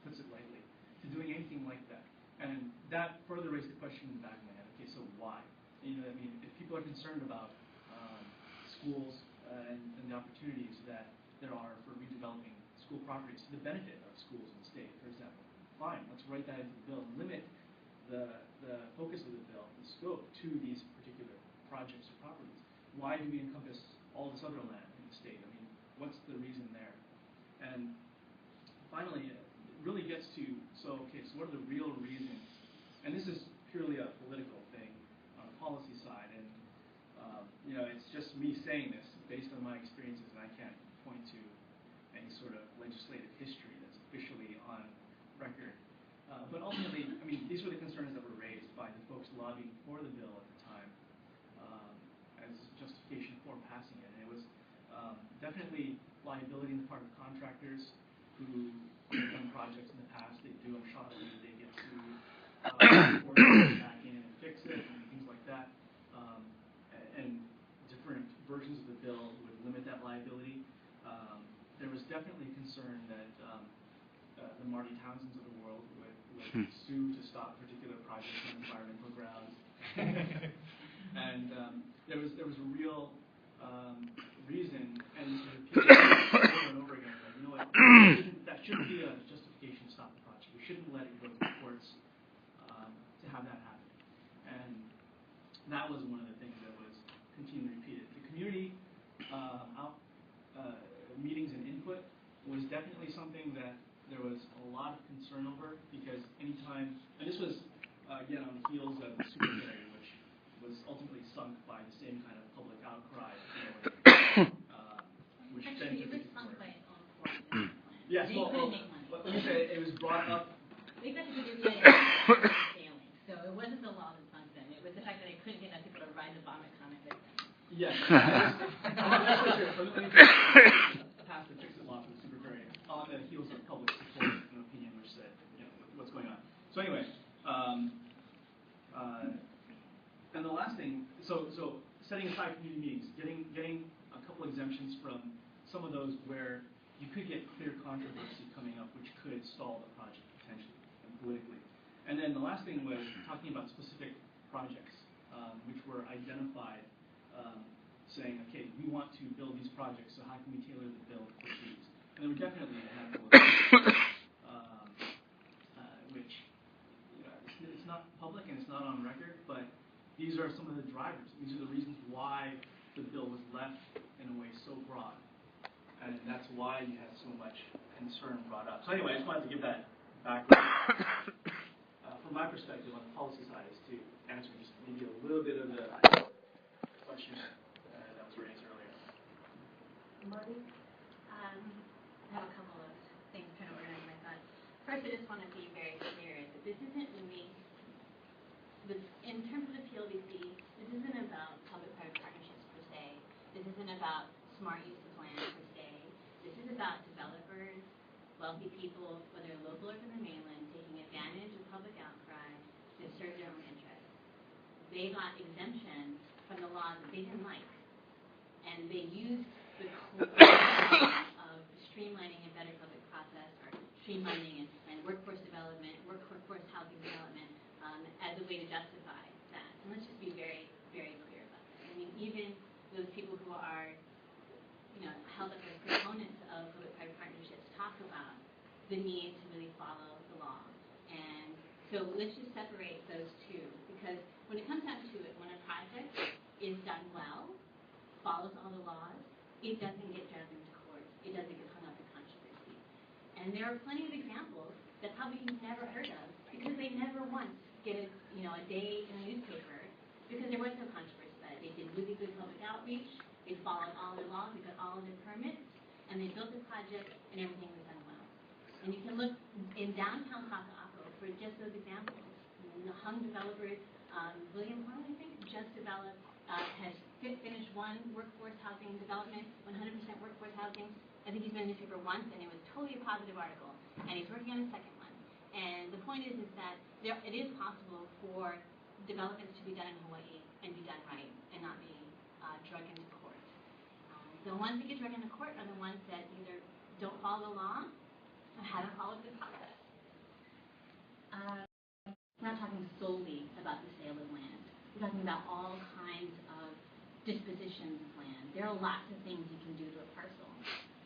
puts it lightly, to doing anything like that. And that further raised the question in the back of my head, okay, so why? You know, I mean, if people are concerned about schools and the opportunities that there are for redeveloping school properties to the benefit of schools in the state, for example, fine, let's write that into the bill and limit the focus of the bill, the scope, to these particular projects or properties. Why do we encompass all this other land in the state? I mean, what's the reason there? And finally, it really gets to, so what are the real reasons? And this is purely a political thing on the policy side, and you know, it's just me saying this based on my experiences, and I can't point to any sort of legislative history that's officially on record. But ultimately, I mean, these were the concerns that were raised by the folks lobbying for the bill at the time as justification for passing it. And it was definitely liability on the part of contractors who have done projects in the past. They do them shoddily, they get sued, or they go back in and fix it, and things like that. And different versions of the bill would limit that liability. There was definitely concern that the Marti Townsends of the world would sue to stop particular projects on environmental grounds. And there was a real reason, and sort of people over and over again, like, you know what, that shouldn't be a justification to stop the project. We shouldn't let it go to the courts to have that happen. And that was one of the things that was continually repeated. The community meetings and input was definitely something that there was a lot of concern over, because anytime, and this was again on the heels of the super ferry, which was ultimately sunk by the same kind of public outcry, which actually, then it was sunk by its own forces. Yes, They couldn't make money. let me say, it was brought up. They got to give you failing. So it wasn't the law that sunk them. It was the fact that they couldn't get enough people to ride the vomit comet with them. Yes. Passed the fix-it law for the super variant on the heels of public support and opinion, which said, you know, what's going on. So anyway, and the last thing, so setting aside community meetings, getting a couple exemptions from some of those where you could get clear controversy coming up, which could stall the project potentially and politically. And then the last thing was talking about specific projects, which were identified, saying, okay, we want to build these projects, so how can we tailor the bill for these? And there were definitely a handful of which, you know, it's not public and it's not on record, but these are some of the drivers. These are the reasons why the bill was left in a way so broad. And that's why you had so much concern brought up. So anyway, I just wanted to give that background. From my perspective on the policy side is to answer just maybe a little bit of the question that was raised earlier. Marti? I have a couple of things trying to organize my thoughts. First, I just want to be very clear that this isn't really, in terms of the PLDC, this isn't about public-private partnerships per se. This isn't about smart use of land per se. This is about developers, wealthy people, whether local or from the mainland, taking advantage of public outcry to serve their own interests. They got exemptions from the laws that they didn't like, and they used the of streamlining a better public process, or streamlining and workforce development, workforce housing development as a way to justify that. And let's just be very, very clear about that. I mean, even those people who are, held up as proponents of public-private partnerships talk about the need to really follow the law. And so let's just separate those two, because when it comes down to it, when a project is done well, follows all the laws, it doesn't get dragged into court. It doesn't get hung up in controversy. And there are plenty of examples that probably you've never heard of because they never once get a day in a newspaper because there was no controversy about it. They did really good public outreach. They followed all their laws. They got all of their permits, and they built the project, and everything was done well. And you can look in downtown Kaka'ako for just those examples. The Hung developers, William Hung, I think, just developed, has finished one workforce housing development, 100% workforce housing. I think he's been in the newspaper once, and it was totally a positive article. And he's working on a second one. And the point is that it is possible for developments to be done in Hawaii and be done right and not be dragged into court. The ones that get dragged into court are the ones that either don't follow the law or haven't followed the process. We're not talking solely about the sale of land. We're talking about all kinds of dispositions of land. There are lots of things you can do to a parcel.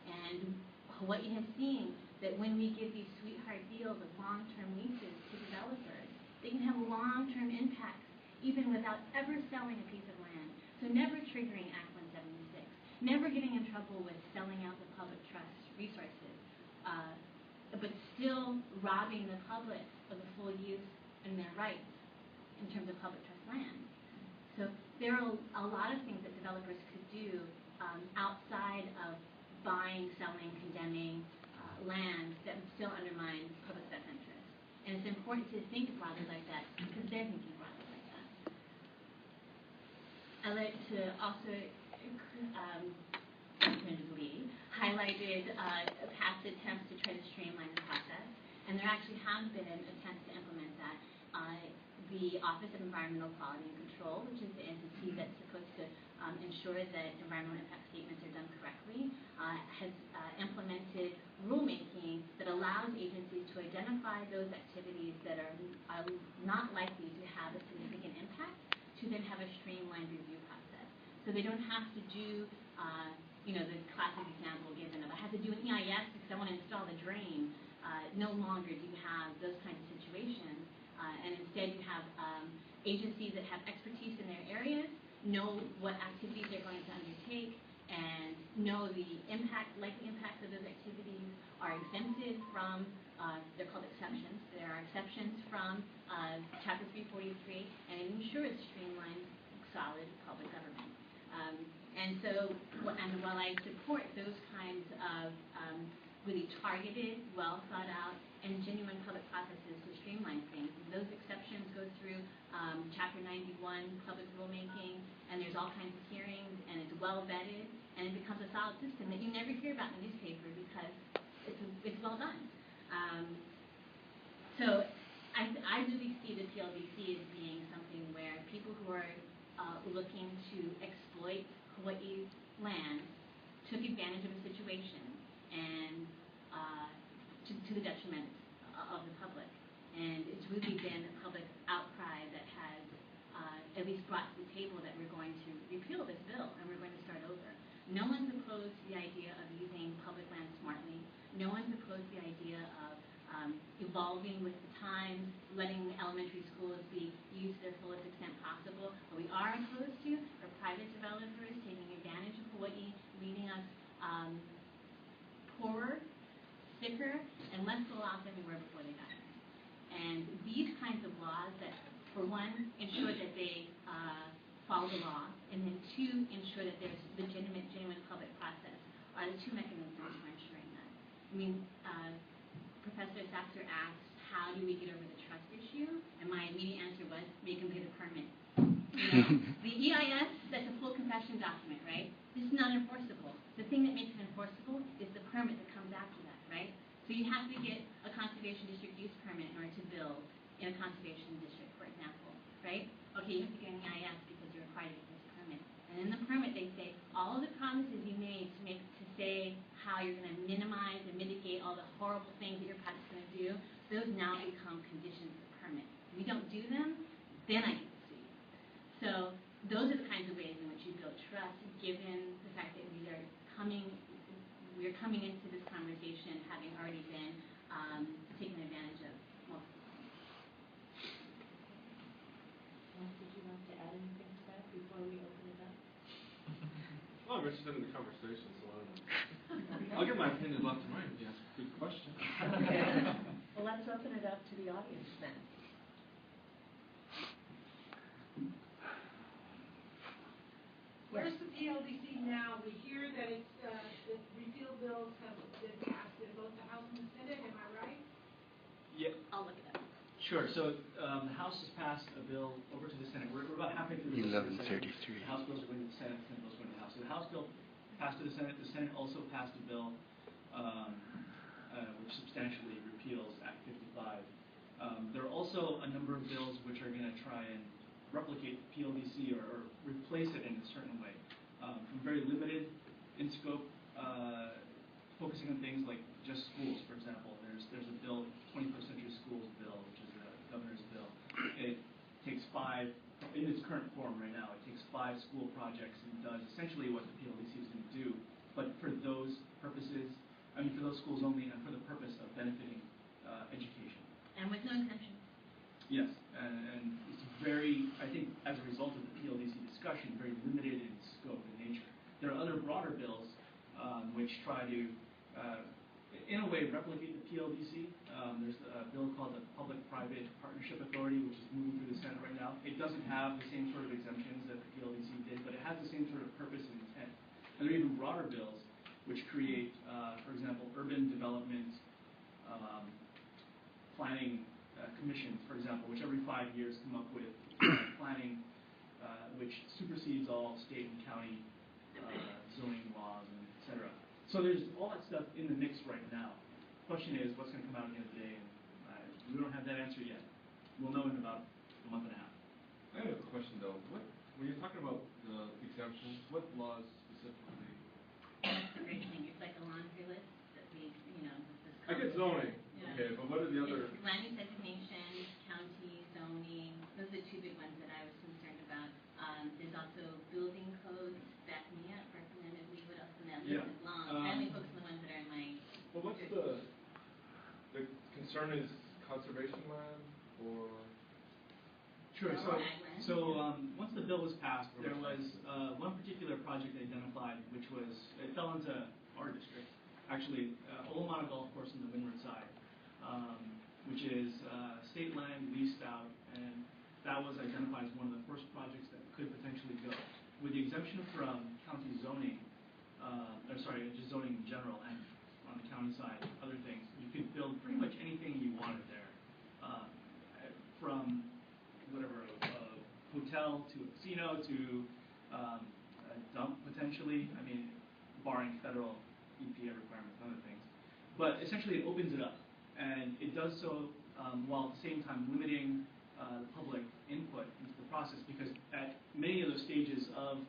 And Hawaii has seen that when we give these sweetheart deals of long-term leases to developers, they can have long-term impacts even without ever selling a piece of land. So never triggering Act 176, never getting in trouble with selling out the public trust resources, but still robbing the public of the full use and their rights in terms of public trust land. So there are a lot of things that developers could do outside of buying, selling, condemning land that would still undermine public best interest. And it's important to think broadly like that because they're thinking broadly like that. I'd like to also highlighted past attempts to try to streamline the process, and there actually have been attempts to implement that. The Office of Environmental Quality and Control, which is the entity that's supposed to ensure that environmental impact statements are done correctly, has implemented rulemaking that allows agencies to identify those activities that are not likely to have a significant impact, to then have a streamlined review process. So they don't have to do, the classic example given of I have to do an EIS because I want to install the drain. No longer do you have those kinds of situations. And instead you have agencies that have expertise in their areas, know what activities they're going to undertake, and know the likely impacts of those activities are exempted from, they're called exceptions. There are exceptions from Chapter 343, and it ensures streamlined, solid public government. And while I support those kinds of really targeted, well thought out, and genuine public processes to streamline things. Those exceptions go through Chapter 91 public rulemaking, and there's all kinds of hearings, and it's well vetted, and it becomes a solid system that you never hear about in the newspaper because it's well done. So I really see the PLDC as being something where people who are looking to exploit Hawaii's land took advantage of a situation and to the detriment of the public. And it's really been a public outcry that has at least brought to the table that we're going to repeal this bill and we're going to start over. No one's opposed to the idea of using public land smartly. No one's opposed to the idea of evolving with the times, letting elementary schools be used to their fullest extent possible. What we are opposed to are private developers taking advantage of Hawaii, leaving us poorer, sicker, and less well off than we were before they got here. And these kinds of laws that, for one, ensure that they follow the law, and then two, ensure that there's genuine public process, are the two mechanisms for ensuring that. I mean, Professor Saxer asked, how do we get over the trust issue? And my immediate answer was, make them get a permit. The EIS, that's a full confession document, right? This is not enforceable. The thing that makes it enforceable is the permit that comes after that, right? So you have to get a conservation district use permit in order to build in a conservation district, for example, right? Okay, you have to get an EIS because you're required to get this permit. And in the permit, they say all the promises you made to say how you're going to minimize and mitigate all the horrible things that your project's going to do. those now become conditions of permit. If we don't do them, then I get to sue you. So those are the kinds of ways in which you build trust, given the fact that we're coming into this conversation having already been taken advantage of multiple times. Did you want to add anything to that before we open it up? Well, I'm interested in the conversation, so I don't know. I'll get my opinion left and right if you ask a good question. Okay. Well, let's open it up to the audience then. Where's the PLDC now? We hear that it's, that repeal bills have been passed in both the House and the Senate, am I right? Yeah, I'll look it up. sure. So the House has passed a bill over to the Senate. We're about halfway through the 11:33. The House bills are going to the Senate, the Senate bills are going to the House. So the House bill passed to the Senate. The Senate also passed a bill which substantially repeals Act 55. There are also a number of bills which are going to try and replicate PLDC or replace it in a certain way. From very limited in scope, focusing on things like just schools, for example. There's a bill, 21st Century Schools bill, which is the governor's bill. It takes 5, in its current form right now, it takes 5 school projects and does essentially what the PLDC is going to do, but for those purposes, I mean for those schools only and for the purpose of benefiting education. And with no exemptions. Yes, and it's very, I think, as a result of the PLDC discussion, very limited in scope and nature. There are other broader bills which try to, in a way, replicate the PLDC. There's a bill called the Public-Private Partnership Authority, which is moving through the Senate right now. It doesn't have the same sort of exemptions that the PLDC did, but it has the same sort of purpose and intent. And there are even broader bills which create, for example, urban development planning commissions, for example, which every 5 years come up with planning which supersedes all state and county zoning laws, and et cetera. So there's all that stuff in the mix right now. The question is, what's going to come out at the end of the day? And we don't have that answer yet. We'll know in about a month and a half. I have a question though. When you're talking about the exemptions, what laws specifically? That's the great thing. It's like a laundry list that we, I get zoning, Yeah. okay, but what are the other? It's land use designation, county, zoning. Those are the 2 big ones that I was concerned about. There's also building codes. Back me up, recommendedly. What else in that list Yeah. is long? I only focus on the ones that are in my. Well, what's the concern is conservation land or? Sure. Or ag land. So once the bill was passed, there was one particular project identified, which was, it fell into our district, actually, Olomana Golf Course on the windward side, which is state land leased out, and that was identified as one of the first projects that could potentially go. With the exemption from county zoning, just zoning in general, and on the county side, other things, you could build pretty much anything you wanted there, from whatever, a hotel to a casino to a dump potentially. I mean, barring federal EPA requirements and other things. But essentially, it opens it up, and it does so while at the same time limiting the public input into the process, because at many of those stages of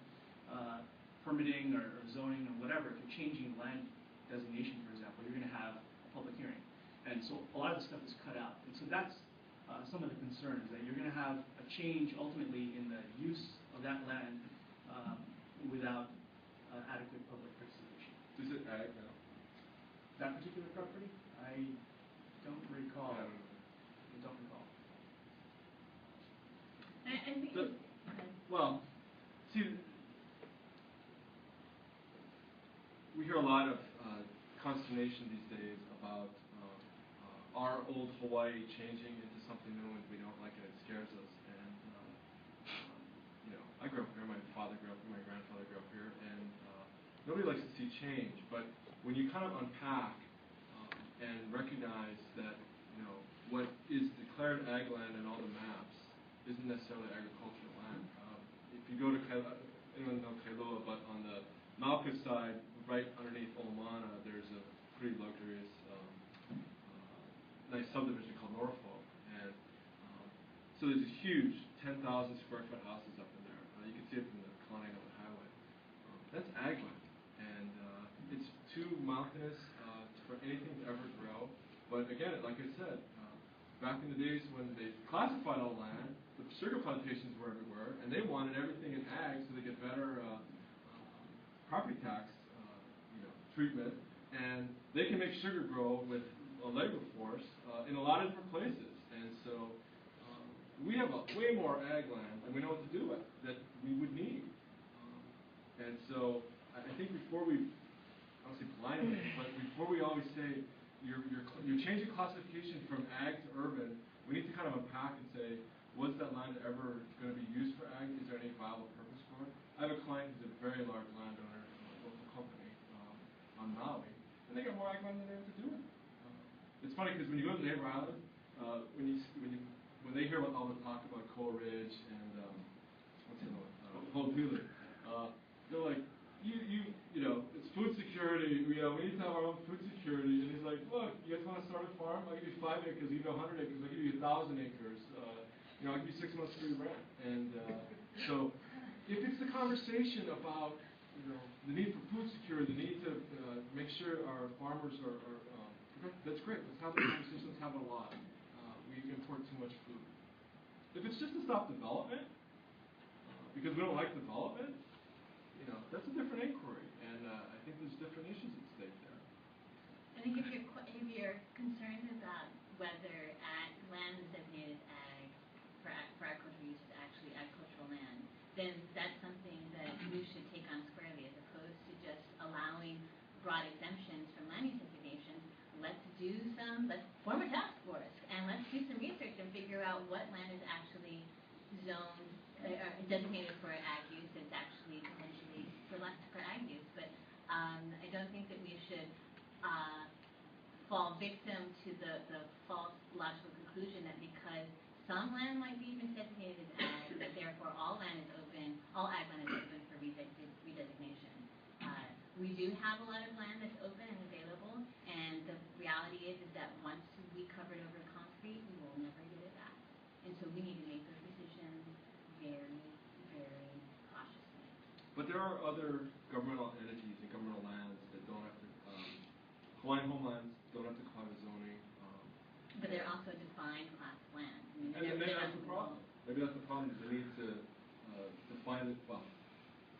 permitting or zoning or whatever, if you're changing land designation, for example, you're going to have a public hearing. And so a lot of the stuff is cut out. And so that's some of the concerns, that you're going to have a change ultimately in the use of that land without adequate public participation. Is it ag now? That particular property? I don't recall. I don't recall. I think The- okay. Well, see, we hear a lot of consternation these days about our old Hawaii changing into something new, and we don't like it. It scares us. And I grew up here. My father grew up here. My grandfather grew up here, and nobody likes to see change. But when you kind of unpack and recognize that what is declared ag land in all the maps isn't necessarily agricultural land. If you go to anyone know Kailua, but on the Mauka side, right underneath Olomana, there's a pretty luxurious, nice subdivision called Norfolk, and so there's a huge 10,000 square foot houses up in there. You can see it from the Kalani on the highway. That's ag land, and it's too mountainous for anything to ever grow. But again, like I said, back in the days when they classified all land, the sugar plantations were everywhere, and they wanted everything in ag so they get better property tax treatment, and they can make sugar grow with a labor force in a lot of different places. And so we have way more ag land, and we know what to do with that we would need. And so I think before we, I don't say blindly, but before we always say you're changing classification from ag to urban, we need to kind of unpack and say, was that land ever going to be used for ag? Is there any viable purpose for it? I have a client who's a very large landowner in a local company on Maui, and they got more ag land than they have to do it. It's funny because when you go to Neighbor Island, when they hear all the talk about Coal Ridge and what's the other one, Honolulu, they're like, you know, it's food security. We need to have our own food security. And he's like, look, you guys want to start a farm? I'll give you 5 acres. I'll give you 100 acres. I'll give you 1,000 acres. I'll give you 6 months free rent. And so, if it's the conversation about the need for food security, the need to make sure our farmers are okay, that's great. Let's have the conversation. Let's have it a lot. We import too much food. If it's just to stop development, because we don't like development, that's a different inquiry, and I think there's different issues at stake there. I think if you're concerned about whether land is designated ag for agricultural use is actually agricultural land, then that's something that we should take on squarely, as opposed to just allowing broad exemptions from land use designations. Let's form a task force, and let's do some research and figure out what land is actually zoned, designated for ag use that's actually potentially for ag use. But I don't think that we should fall victim to the false logical conclusion that because some land might be even designated as ag, that therefore all ag land is open for redesignation. We do have a lot of land that's open and available, and the reality is that once we cover it over concrete, we will never get it back. And so we need to make those decisions very, very cautiously. But there are other governmental entities and governmental lands that don't have to, Hawaiian homelands don't have to comply with zoning. But they're also defined class of land. And maybe that's the problem. Maybe that's the problem, is they need to define it. Well,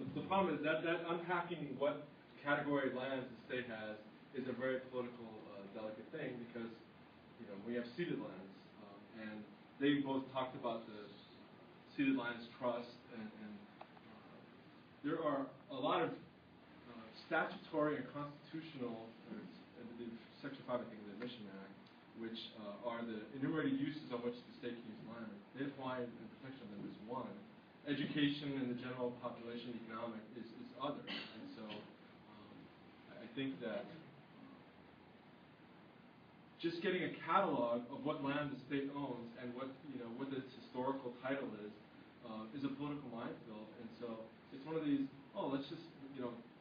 the problem is that unpacking what category of lands the state has is a very political, delicate thing, because we have ceded lands, and they both talked about the ceded lands trust, and there are a lot of statutory and constitutional, Section 5, I think, of the Admission Act, which are the enumerated uses on which the state can use land. They define and protection of them as one. Education and the general population economic is other. And so I think that just getting a catalog of what land the state owns and what its historical title is a political minefield. And so it's one of these, let's just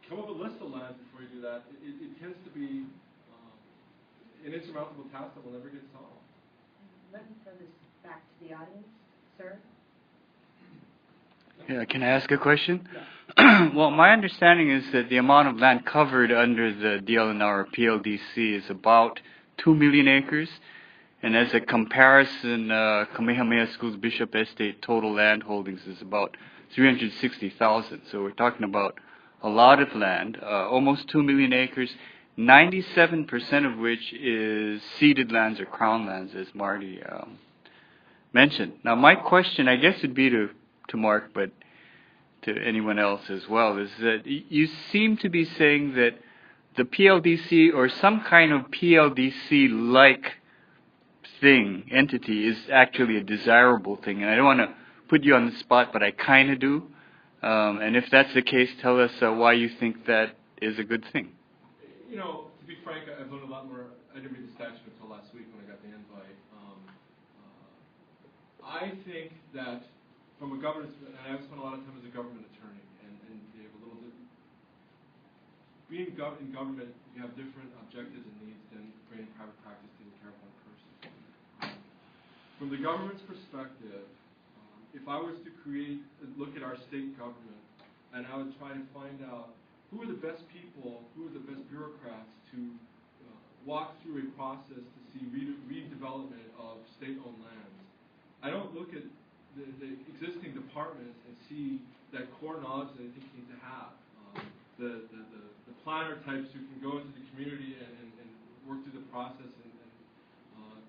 come up with a list of lands before you do that. It tends to be an insurmountable task that will never get solved. Let me throw this back to the audience, sir. Yeah, can I ask a question? Yeah. Well, my understanding is that the amount of land covered under the DLNR or PLDC is about 2 million acres. And as a comparison, Kamehameha School's Bishop Estate total land holdings is about 360,000. So we're talking about a lot of land, almost 2 million acres, 97% of which is ceded lands or crown lands, as Marti mentioned. Now, my question, I guess, would be to Mark, but to anyone else as well, is that you seem to be saying that the PLDC or some kind of PLDC-like entity is actually a desirable thing. And I don't want to put you on the spot, but I kind of do. And if that's the case, tell us why you think that is a good thing. To be frank, I've learned a lot more. I didn't read the statute until last week when I got the invite. I think that from a governance, and I've spent a lot of time as a government attorney, and you have a little bit, being in government, you have different objectives and needs than creating private practice taking care of one person. From the government's perspective, if I was to look at our state government, and I would try to find out who are the best people, who are the best bureaucrats to walk through a process to see redevelopment of state-owned lands. I don't look at the existing departments and see that core knowledge that I think you need to have. The planner types who can go into the community and work through the process and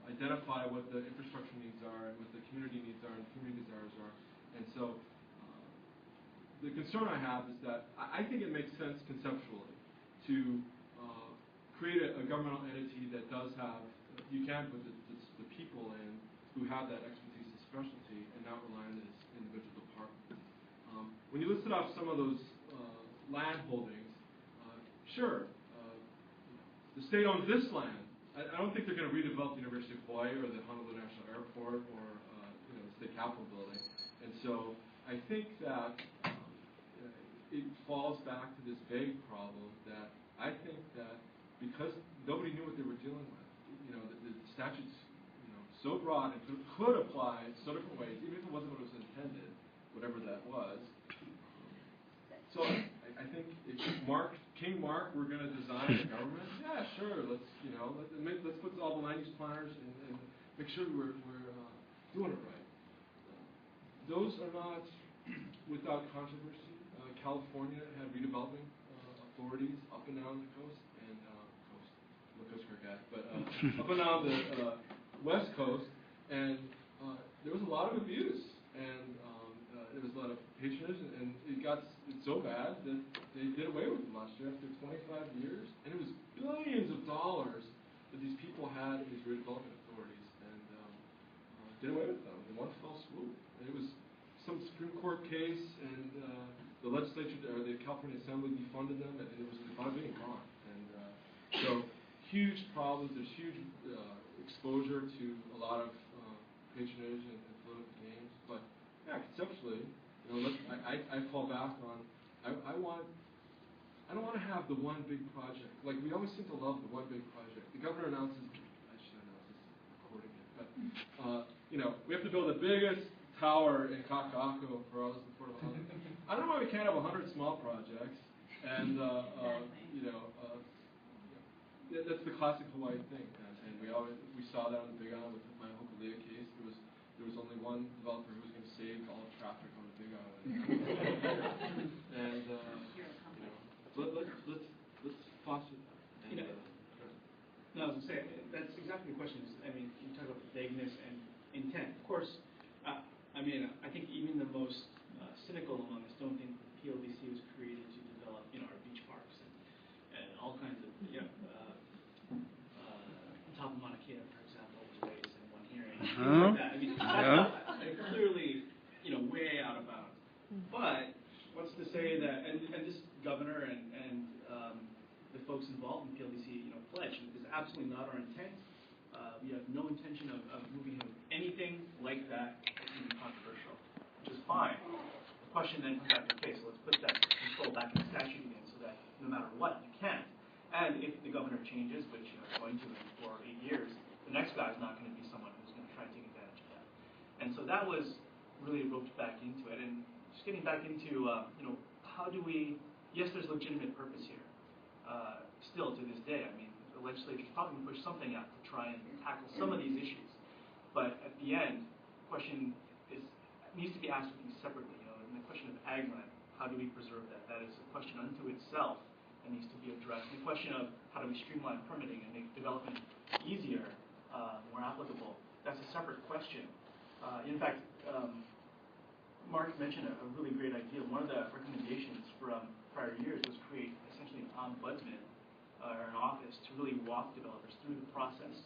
identify what the infrastructure needs are and what the community needs are and community desires are. And so the concern I have is that I think it makes sense conceptually to create a governmental entity that does have, you can put the people in who have that expertise and specialty and not rely on this individual department. When you listed off some of those land holdings, sure, the state owns this land. I don't think they're going to redevelop the University of Hawaii or the Honolulu National Airport or the state capitol building. And so I think that it falls back to this vague problem that I think that because nobody knew what they were dealing with, the statute's so broad and could apply in so different ways, even if it wasn't what it was intended, whatever that was. So I think if King Mark were going to design a government, yeah, sure, let's put all the land use planners and make sure we're doing it right. Those are not without controversy. California had redevelopment authorities up and down the coast, and I'm a Coast Guard guy, but up and down the West Coast, and there was a lot of abuse, and there was a lot of patronage, and it got so bad that they did away with them last year after 25 years, and it was billions of dollars that these people had in these redevelopment authorities, and did away with them in one fell swoop. And it was some Supreme Court case, and the legislature or the California Assembly defunded them, and it was about being gone. And so huge problems. There's huge exposure to a lot of patronage and political games, but yeah, conceptually, I fall back on. I don't want to have the one big project. Like we always seem to love the one big project. The governor announces. I should announce this recording it, but we have to build the biggest tower in Kaka'ako for all this affordable housing. I don't know why we can't have 100 small projects, and that's the classic Hawaii thing, and we saw that on the Big Island with my Hokulea case. There was only one developer who was going to save all the traffic on the Big Island, and let's foster that. No, I was going to say that's exactly the question. You talk about vagueness and intent. Of course, I think even the most cynical among us don't think the PLDC was created to develop, our beach parks and all kinds of, top of Mauna Kea, for example, was raised in one hearing. Things like that. That's clearly, way out of bounds. But what's to say that, and this governor and the folks involved in PLDC, pledged this is absolutely not our intent. We have no intention of moving to anything like that that's even controversial, which is fine. The question then comes back to, okay, so let's put that control back in the statute again so that no matter what, you can't. And if the governor changes, which is going to in 4 or 8 years, the next guy is not going to be someone who's going to try and take advantage of that. And so that was really roped back into it. And just getting back into, how do we, yes, there's legitimate purpose here. Still to this day, the legislature's probably going to push something out to try and tackle some of these issues. But at the end, the question needs to be asked separately. And the question of ag land, how do we preserve that? That is a question unto itself that needs to be addressed. The question of how do we streamline permitting and make development easier, more applicable, that's a separate question. In fact, Mark mentioned a really great idea. One of the recommendations from prior years was create essentially an ombudsman or an office to really walk developers through the process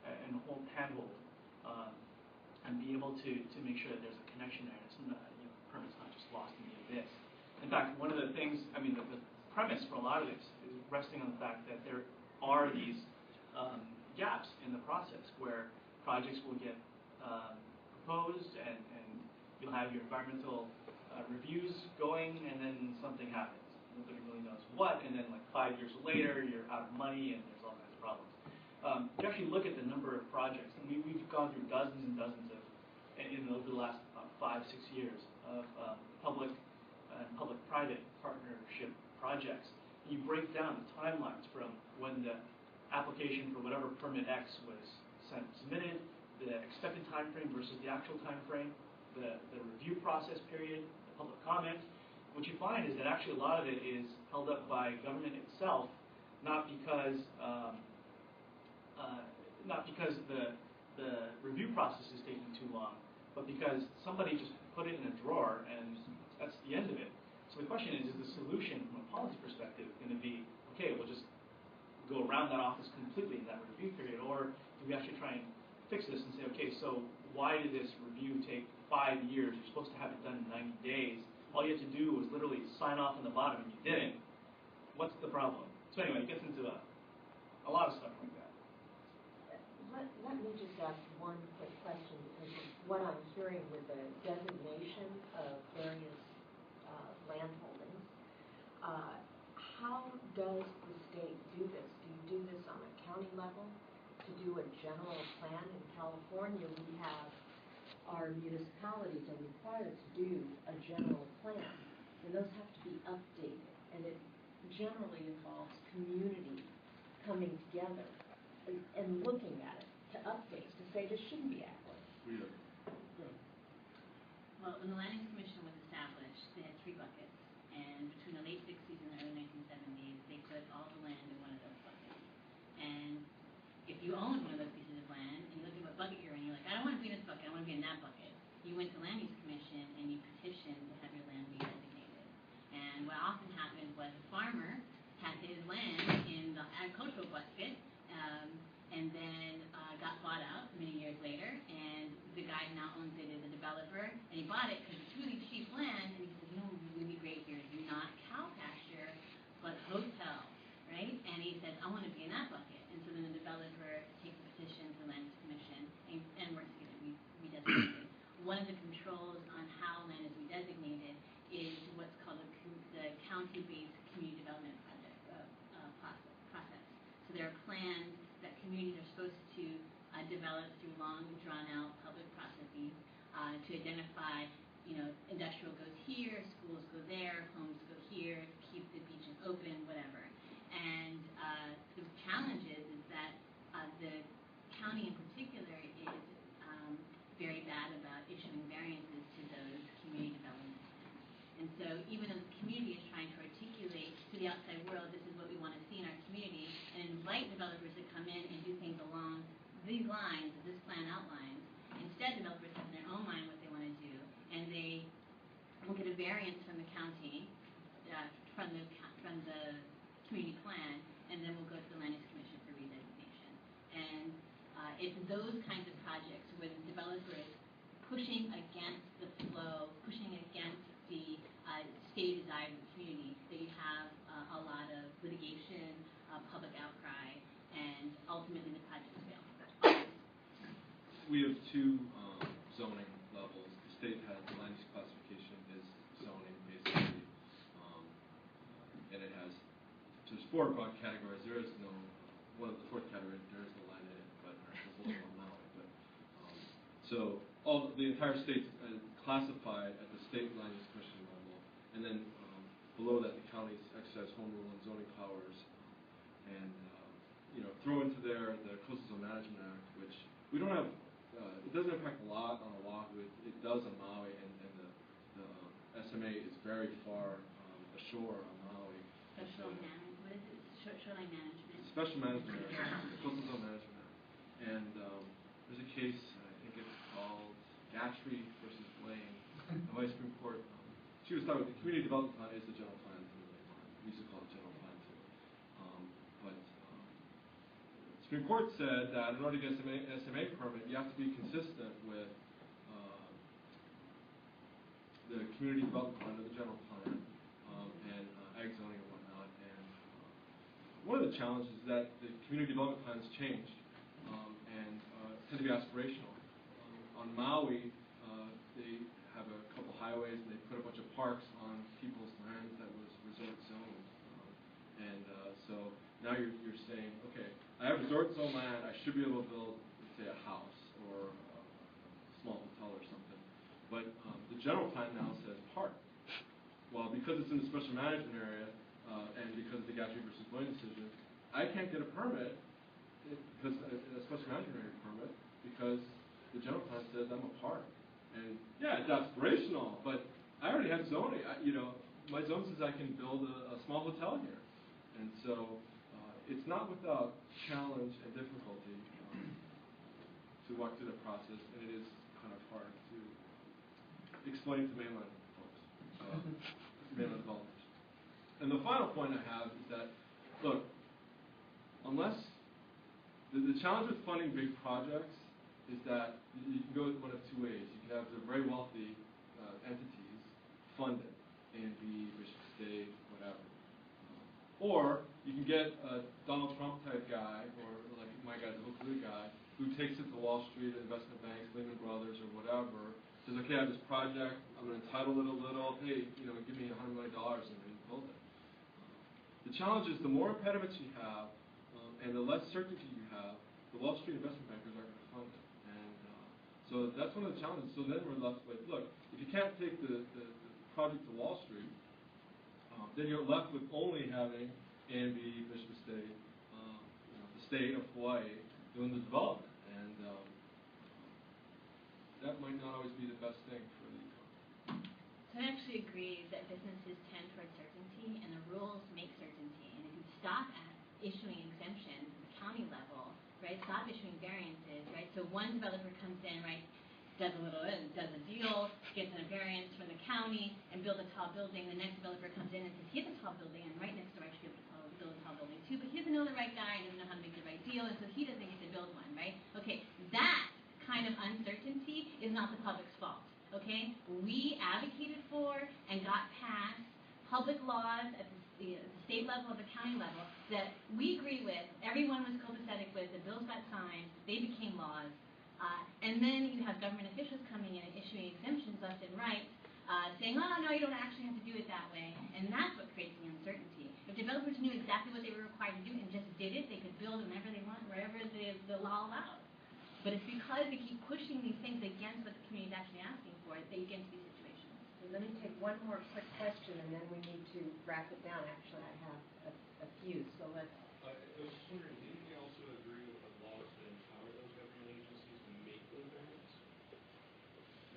and handhold and be able to make sure that there's a connection there. It's not, permit's not just lost in the abyss. In fact, one of the things, the premise for a lot of this is resting on the fact that there are these gaps in the process where projects will get proposed and you'll have your environmental reviews going, and then something happens. Nobody really knows what, and then 5 years later, you're out of money and there's all kinds of problems. You actually look at the number of projects, and we've gone through dozens and dozens of, over the last 5-6 years of public and public-private partnership projects. And you break down the timelines from when the application for whatever permit X was submitted, the expected time frame versus the actual time frame, the review process period, the public comment. What you find is that actually a lot of it is held up by government itself, not because the review process is taking too long, but because somebody just put it in a drawer and that's the end of it. So the question is the solution from a policy perspective going to be, okay, we'll just go around that office completely in that review period, or do we actually try and fix this and say, okay, so why did this review take 5 years? You're supposed to have it done in 90 days. All you had to do was literally sign off on the bottom and you didn't. What's the problem? So anyway, it gets into a lot of stuff like that. Let me just ask one quick question, because what I'm hearing with the designation of various land holdings, how does the state do this? Do you do this on a county level? To do a general plan in California, we have our municipalities are required to do a general plan, and those have to be updated, and it generally involves community coming together and looking at it to update, to say this shouldn't be that way. Well, when the Land Use Commission was established, they had 3 buckets, and between the late 60s and the early 1970s, they put all the land in one of those buckets. And if you owned one of those pieces of land, and you look at what bucket you're in, you're like, I don't want to be in this bucket, I want to be in that bucket. You went to Land Use Commission and you petitioned to have your land redesignated. And what often happened was a farmer had his land in the agricultural bucket, and then got bought out many years later, and the guy now owns it as a developer, and he bought it because it's really cheap land, and he said, you know what would be really great here is not cow pasture, but hotel, right? And he says, I want to be in that bucket. And so then the developer takes a petition to the Land Use Commission and works to get it redesignated. One of the controls on how land is redesignated is what's called the county-based community development process. So there are plans that communities are supposed to develop through long, drawn-out public processes to identify, industrial goes here, schools go there, homes go here, keep the beaches open, whatever. And the challenge is that the county in particular is very bad about issuing variances to those community development plans. And so even though the community is trying to articulate to the outside world, this is what we want to see in our community, and invite developers to come in and do things along these lines that this plan outlines, instead developers have in their own mind what they want to do, and they will get a variance from the county, from the community plan, and then we'll go to the Land Use Commission for redesignation. And it's those kinds of projects where the developer is pushing against the flow, pushing against the stated desire of the community, that you have a lot of litigation, public outcry, and ultimately the projects fail. We have 2 zoning levels. The state has the land use classification is zoning, basically, and it has, there's 4 broad categories. There is no, one of the 4th category, there is no land in it, but there's also on Maui. But so the entire state is classified at the state land use commission level, and then below that the counties exercise home rule and zoning powers, and throw into there the Coastal Zone Management Act, which we don't have. It doesn't impact a lot on Oahu. It does on Maui, and the SMA is very far ashore on Maui. Special management. What is it? Shoreline management. Special management act, Coastal Zone Management Act, and there's a case. I think it's called Gatry versus Blaine, the Hawaii Supreme Court. She was talking about the community development plan is the general plan. We used to call it general plan too. But the Supreme Court said that in order to get an SMA permit, you have to be consistent with the community development plan or the general plan and ag zoning and whatnot. And one of the challenges is that the community development plans changed and tend to be aspirational. On Maui, they have a couple highways and they put a bunch of parks on people's lands that was resort zoned. So now you're saying, okay, I have resort zone land, I should be able to build, let's say, a house or a small hotel or something. But the general plan now says park. Well, because it's in the special management area and because of the Gatry versus Blaine decision, I can't get a permit because a special management permit, because the general plan says I'm a park. And yeah, it's aspirational, but I already have zoning. My zone says I can build a small hotel here. And so it's not without challenge and difficulty to walk through the process, and it is kind of hard to explain to mainland folks, mainland developers. And the final point I have is that, look, unless the challenge with funding big projects is that you can go one of two ways. You can have the very wealthy entities fund it, A&B, Bishop State, whatever. Or you can get a Donald Trump type guy, or like my guy, the Hookley guy, who takes it to Wall Street, investment banks, Lehman Brothers, or whatever, says, okay, I have this project, I'm going to entitle it a little, hey, give me $100 million and we can build it. The challenge is the more impediments you have, and the less certainty you have, the Wall Street investment bankers aren't going to fund it. And so that's one of the challenges. So then we're left with, look, if you can't take the project to Wall Street, then you're left with only having A&B, Bishop State, the state of Hawaii doing the development. And that might not always be the best thing for the economy. So I actually agree that businesses tend towards certainty, and the rules make certainty. And if you stop at issuing exemptions at the county level, right, stop issuing variances, right, so one developer comes in, right, does a deal, gets a variance from the county, and builds a tall building. The next developer comes in and says, he has a tall building, and right next door I should be able to build a tall building too, but he doesn't know the right guy, and doesn't know how to make the right deal, and so he doesn't get to build one, right? Okay, that kind of uncertainty is not the public's fault, okay? We advocated for and got passed public laws at the state level, at the county level, that we agree with, everyone was copacetic with, the bills got signed, they became laws. And then you have government officials coming in and issuing exemptions left and right, saying, oh, no, you don't actually have to do it that way. And that's what creates the uncertainty. If developers knew exactly what they were required to do and just did it, they could build whenever they want, wherever the law allowed. But it's because they keep pushing these things against what the community is actually asking for that you get into these situations. So let me take one more quick question, and then we need to wrap it down. Actually, I have a few, so let's... I was just wondering, didn't we also agree with the laws that empower those government agencies to make those variants?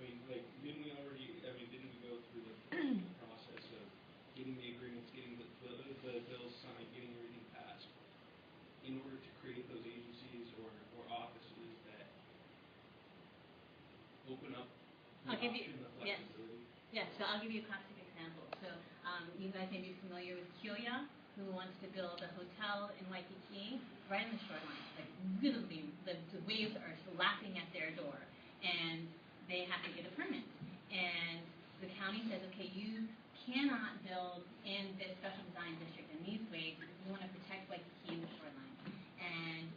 Didn't we go through the process of getting the agreements, getting the bills signed, getting everything passed, in order to create those agencies or offices that open up the option of flexibility? Yes, so I'll give you a classic example. So you guys may be familiar with Kyoya, who wants to build a hotel in Waikiki right on the shoreline. Like literally, the waves are lapping at their door, and they have to get a permit. And the county says, okay, you cannot build in this special design district in these ways because we want to protect Waikiki and the shoreline.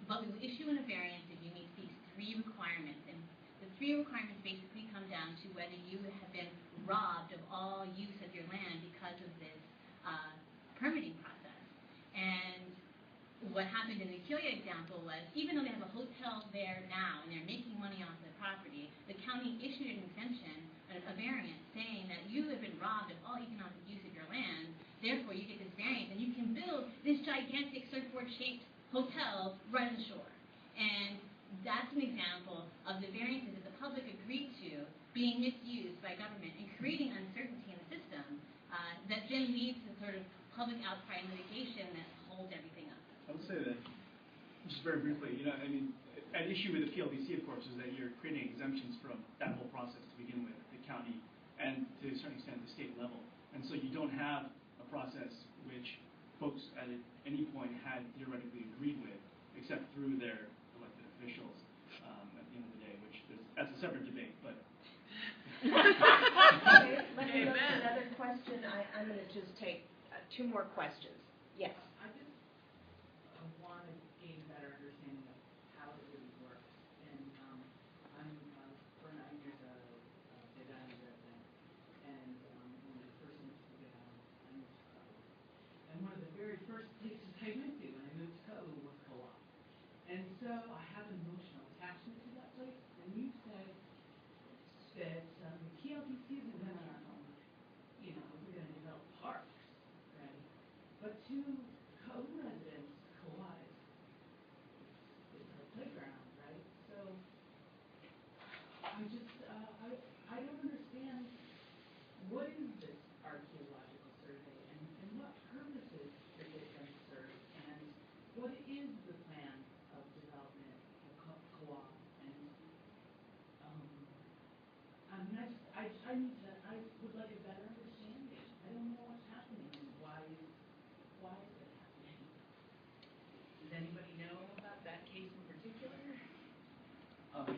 But we will issue in a variance if you meet these three requirements. And the three requirements basically come down to whether you have been robbed of all use of your land because of this permitting process. And what happened in the Kyoya example was, even though they have a hotel there now and they're making money off the property, the county issued an exemption, a variance, saying that you have been robbed of all economic use of your land, therefore you get this variance and you can build this gigantic surfboard-shaped hotel right on the shore. And that's an example of the variances that the public agreed to being misused by government and creating uncertainty in the system that then leads to sort of public outcry and litigation that holds everything up. I would say that, just very briefly, an issue with the PLDC, of course, is that you're creating exemptions from that whole process to begin with, the county, and to a certain extent the state level. And so you don't have a process which folks at any point had theoretically agreed with, except through their elected officials at the end of the day, that's a separate debate, but... Okay, let me look at another question. I'm going to just take two more questions. Yes. I just want to gain a better understanding of how it really works. And I'm for 9 years a Pepperdine resident, and when I first moved to Pepperdine, I moved to Cove. And one of the very first places I went to when I moved to Cove was Co-op. And so I have an emotional attachment to that place. And you said that the PLDC isn't going to, we're going to develop parks, right? But to Cove residents, co-lives,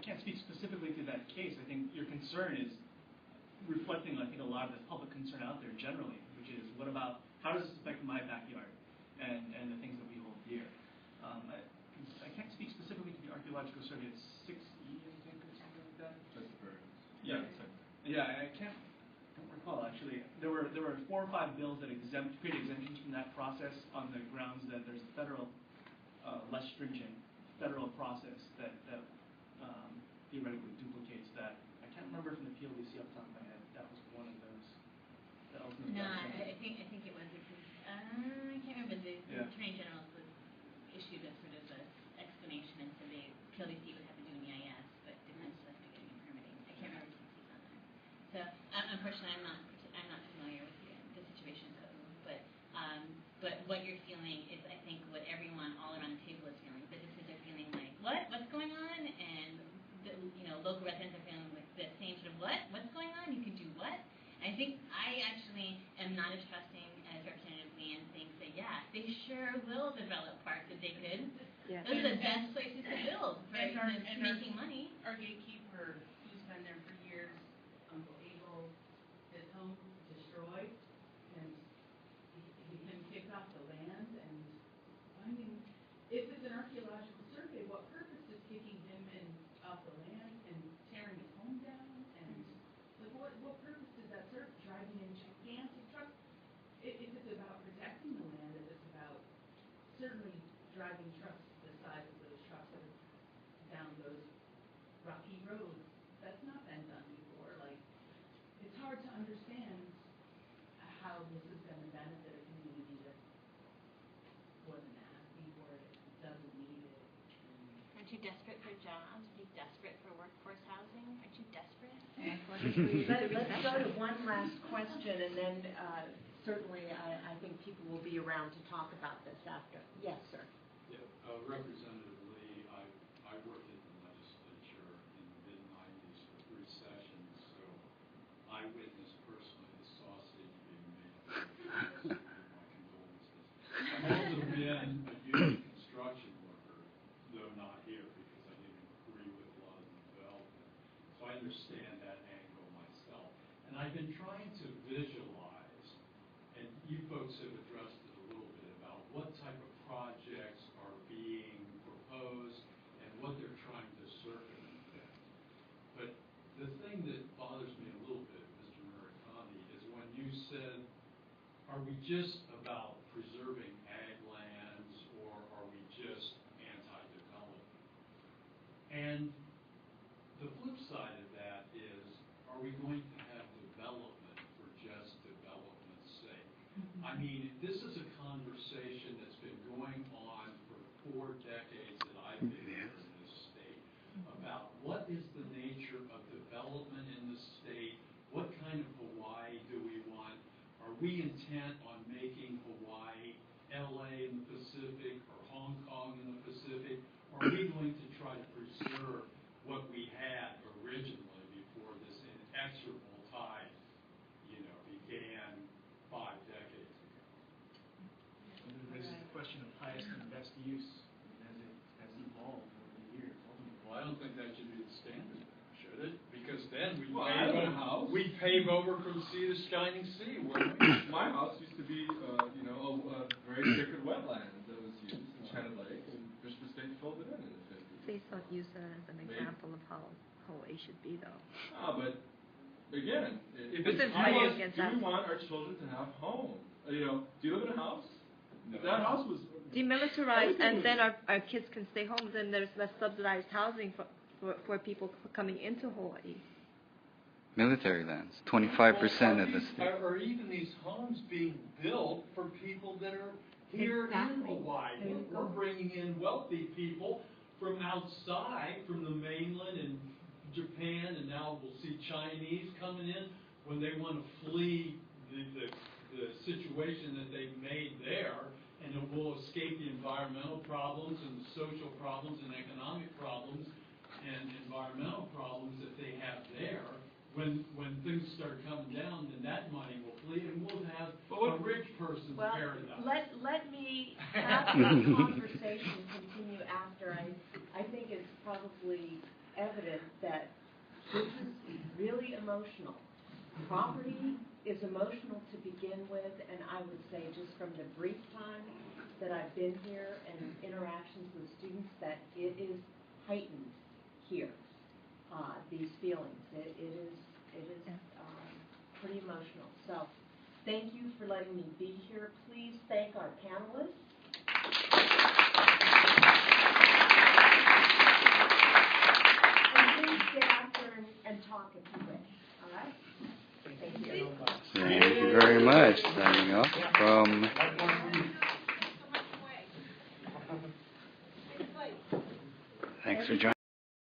can't speak specifically to that case. I think your concern is reflecting, I think, a lot of the public concern out there generally, which is what about, how does this affect my backyard and the things that we hold dear? I can't speak specifically to the archaeological survey. It's 6E, I think, or something like that. That's very. Yeah. Yeah, I don't recall actually. There were 4 or 5 bills that create exemptions from that process on the grounds that there's a federal, less stringent federal process that theoretically duplicates that. I can't remember from the PLDC off the top of my head. That was one of those that ultimately. No, I think it was because I can't remember the Attorney General was issued a sort of a explanation, and so the PLDC would have to do an EIS, but Defense would have to get any permitting. I can't remember the CC's on that. So unfortunately, I'm not familiar with the situation of it, but what you're feeling is, I think, what everyone all around the table is feeling. Businesses are feeling like, what's going on, and local residents are feeling like the same sort of what's going on? You can do what? And I think I actually am not as trusting as Representative Leanne thinks that they sure will develop parks if they could. Yeah. Those are the best places to build for making money. Our gatekeeper, who's been there for years, Uncle Abel, his home destroyed, and him kicked off the land. And I mean, if it's an archaeological survey, what purpose is kicking him off the land and tearing his home down? And like, what purpose does that serve? Driving in gigantic trucks? If it's about protecting the land, if it's about certainly driving trucks the size of those trucks that are down those rocky roads, that's not been done before. Like, it's hard to understand how this is going to benefit a community that wasn't asking for it, doesn't need it. Aren't you desperate for jobs? Are you desperate for workforce housing? Aren't you desperate? Let's go to one last question, and then certainly I think people will be around to talk about this after. Yes, sir. Yeah, Representative Lee, I worked in the legislature in the mid-90s for 3 sessions, so I witnessed personally the sausage being made. My condolences. I've also been a union construction worker, though not here because I didn't agree with a lot of the development. So I understand that angle myself. And I've been trying to visualize, and you folks have addressed it a little bit, about what type of projects are being proposed and what they're trying to circumvent. But the thing that bothers me a little bit, Mr. Murakami, is when you said, are we just about preserving ag lands, or are we just anti-development? And the flip side of that is, are we going to have development for just development's sake? I mean, this is a conversation that's been going on for 4 decades that I've been here in this state about what is the nature of development in the state, what kind of Hawaii do we want, are we intent on making Hawaii, LA in the Pacific, or Hong Kong in the Pacific, or are we going to try to preserve what we had originally before this inexorable tide, began 5 decades ago? This is the question of highest and best use as it has evolved over the years. Well, I don't think that should be the standard, should it? Because then we pave over from sea to shining sea. My house used to be, a very sacred wetland that was used in China Lake, and Michigan State filled it in the 50s. Please don't use that as an example of how Hawaii should be, though. But again, do we want our children to have homes? Do you live in a house? No. That house was demilitarized, and then our kids can stay home. Then there's less subsidized housing for people coming into Hawaii. Military lands, 25% of the state. Are even these homes being built for people that are here in Hawaii? We're bringing in wealthy people from outside, from the mainland and Japan, and now we'll see Chinese coming in when they want to flee the situation that they've made there, and it will escape the environmental problems and the social problems and economic problems and environmental problems that they have there. When things start coming down, then that money will flee, and we'll have a rich person's paradise. Let me have the conversation continue after. I think it's probably evident that this is really emotional. Property is emotional to begin with, and I would say just from the brief time that I've been here and interactions with students, that it is heightened here, these feelings. It is pretty emotional. So thank you for letting me be here. Please thank our panelists. And please get out there and talk if you wish. All right? Thank you. Thank you very much. Signing off from. Thanks for joining.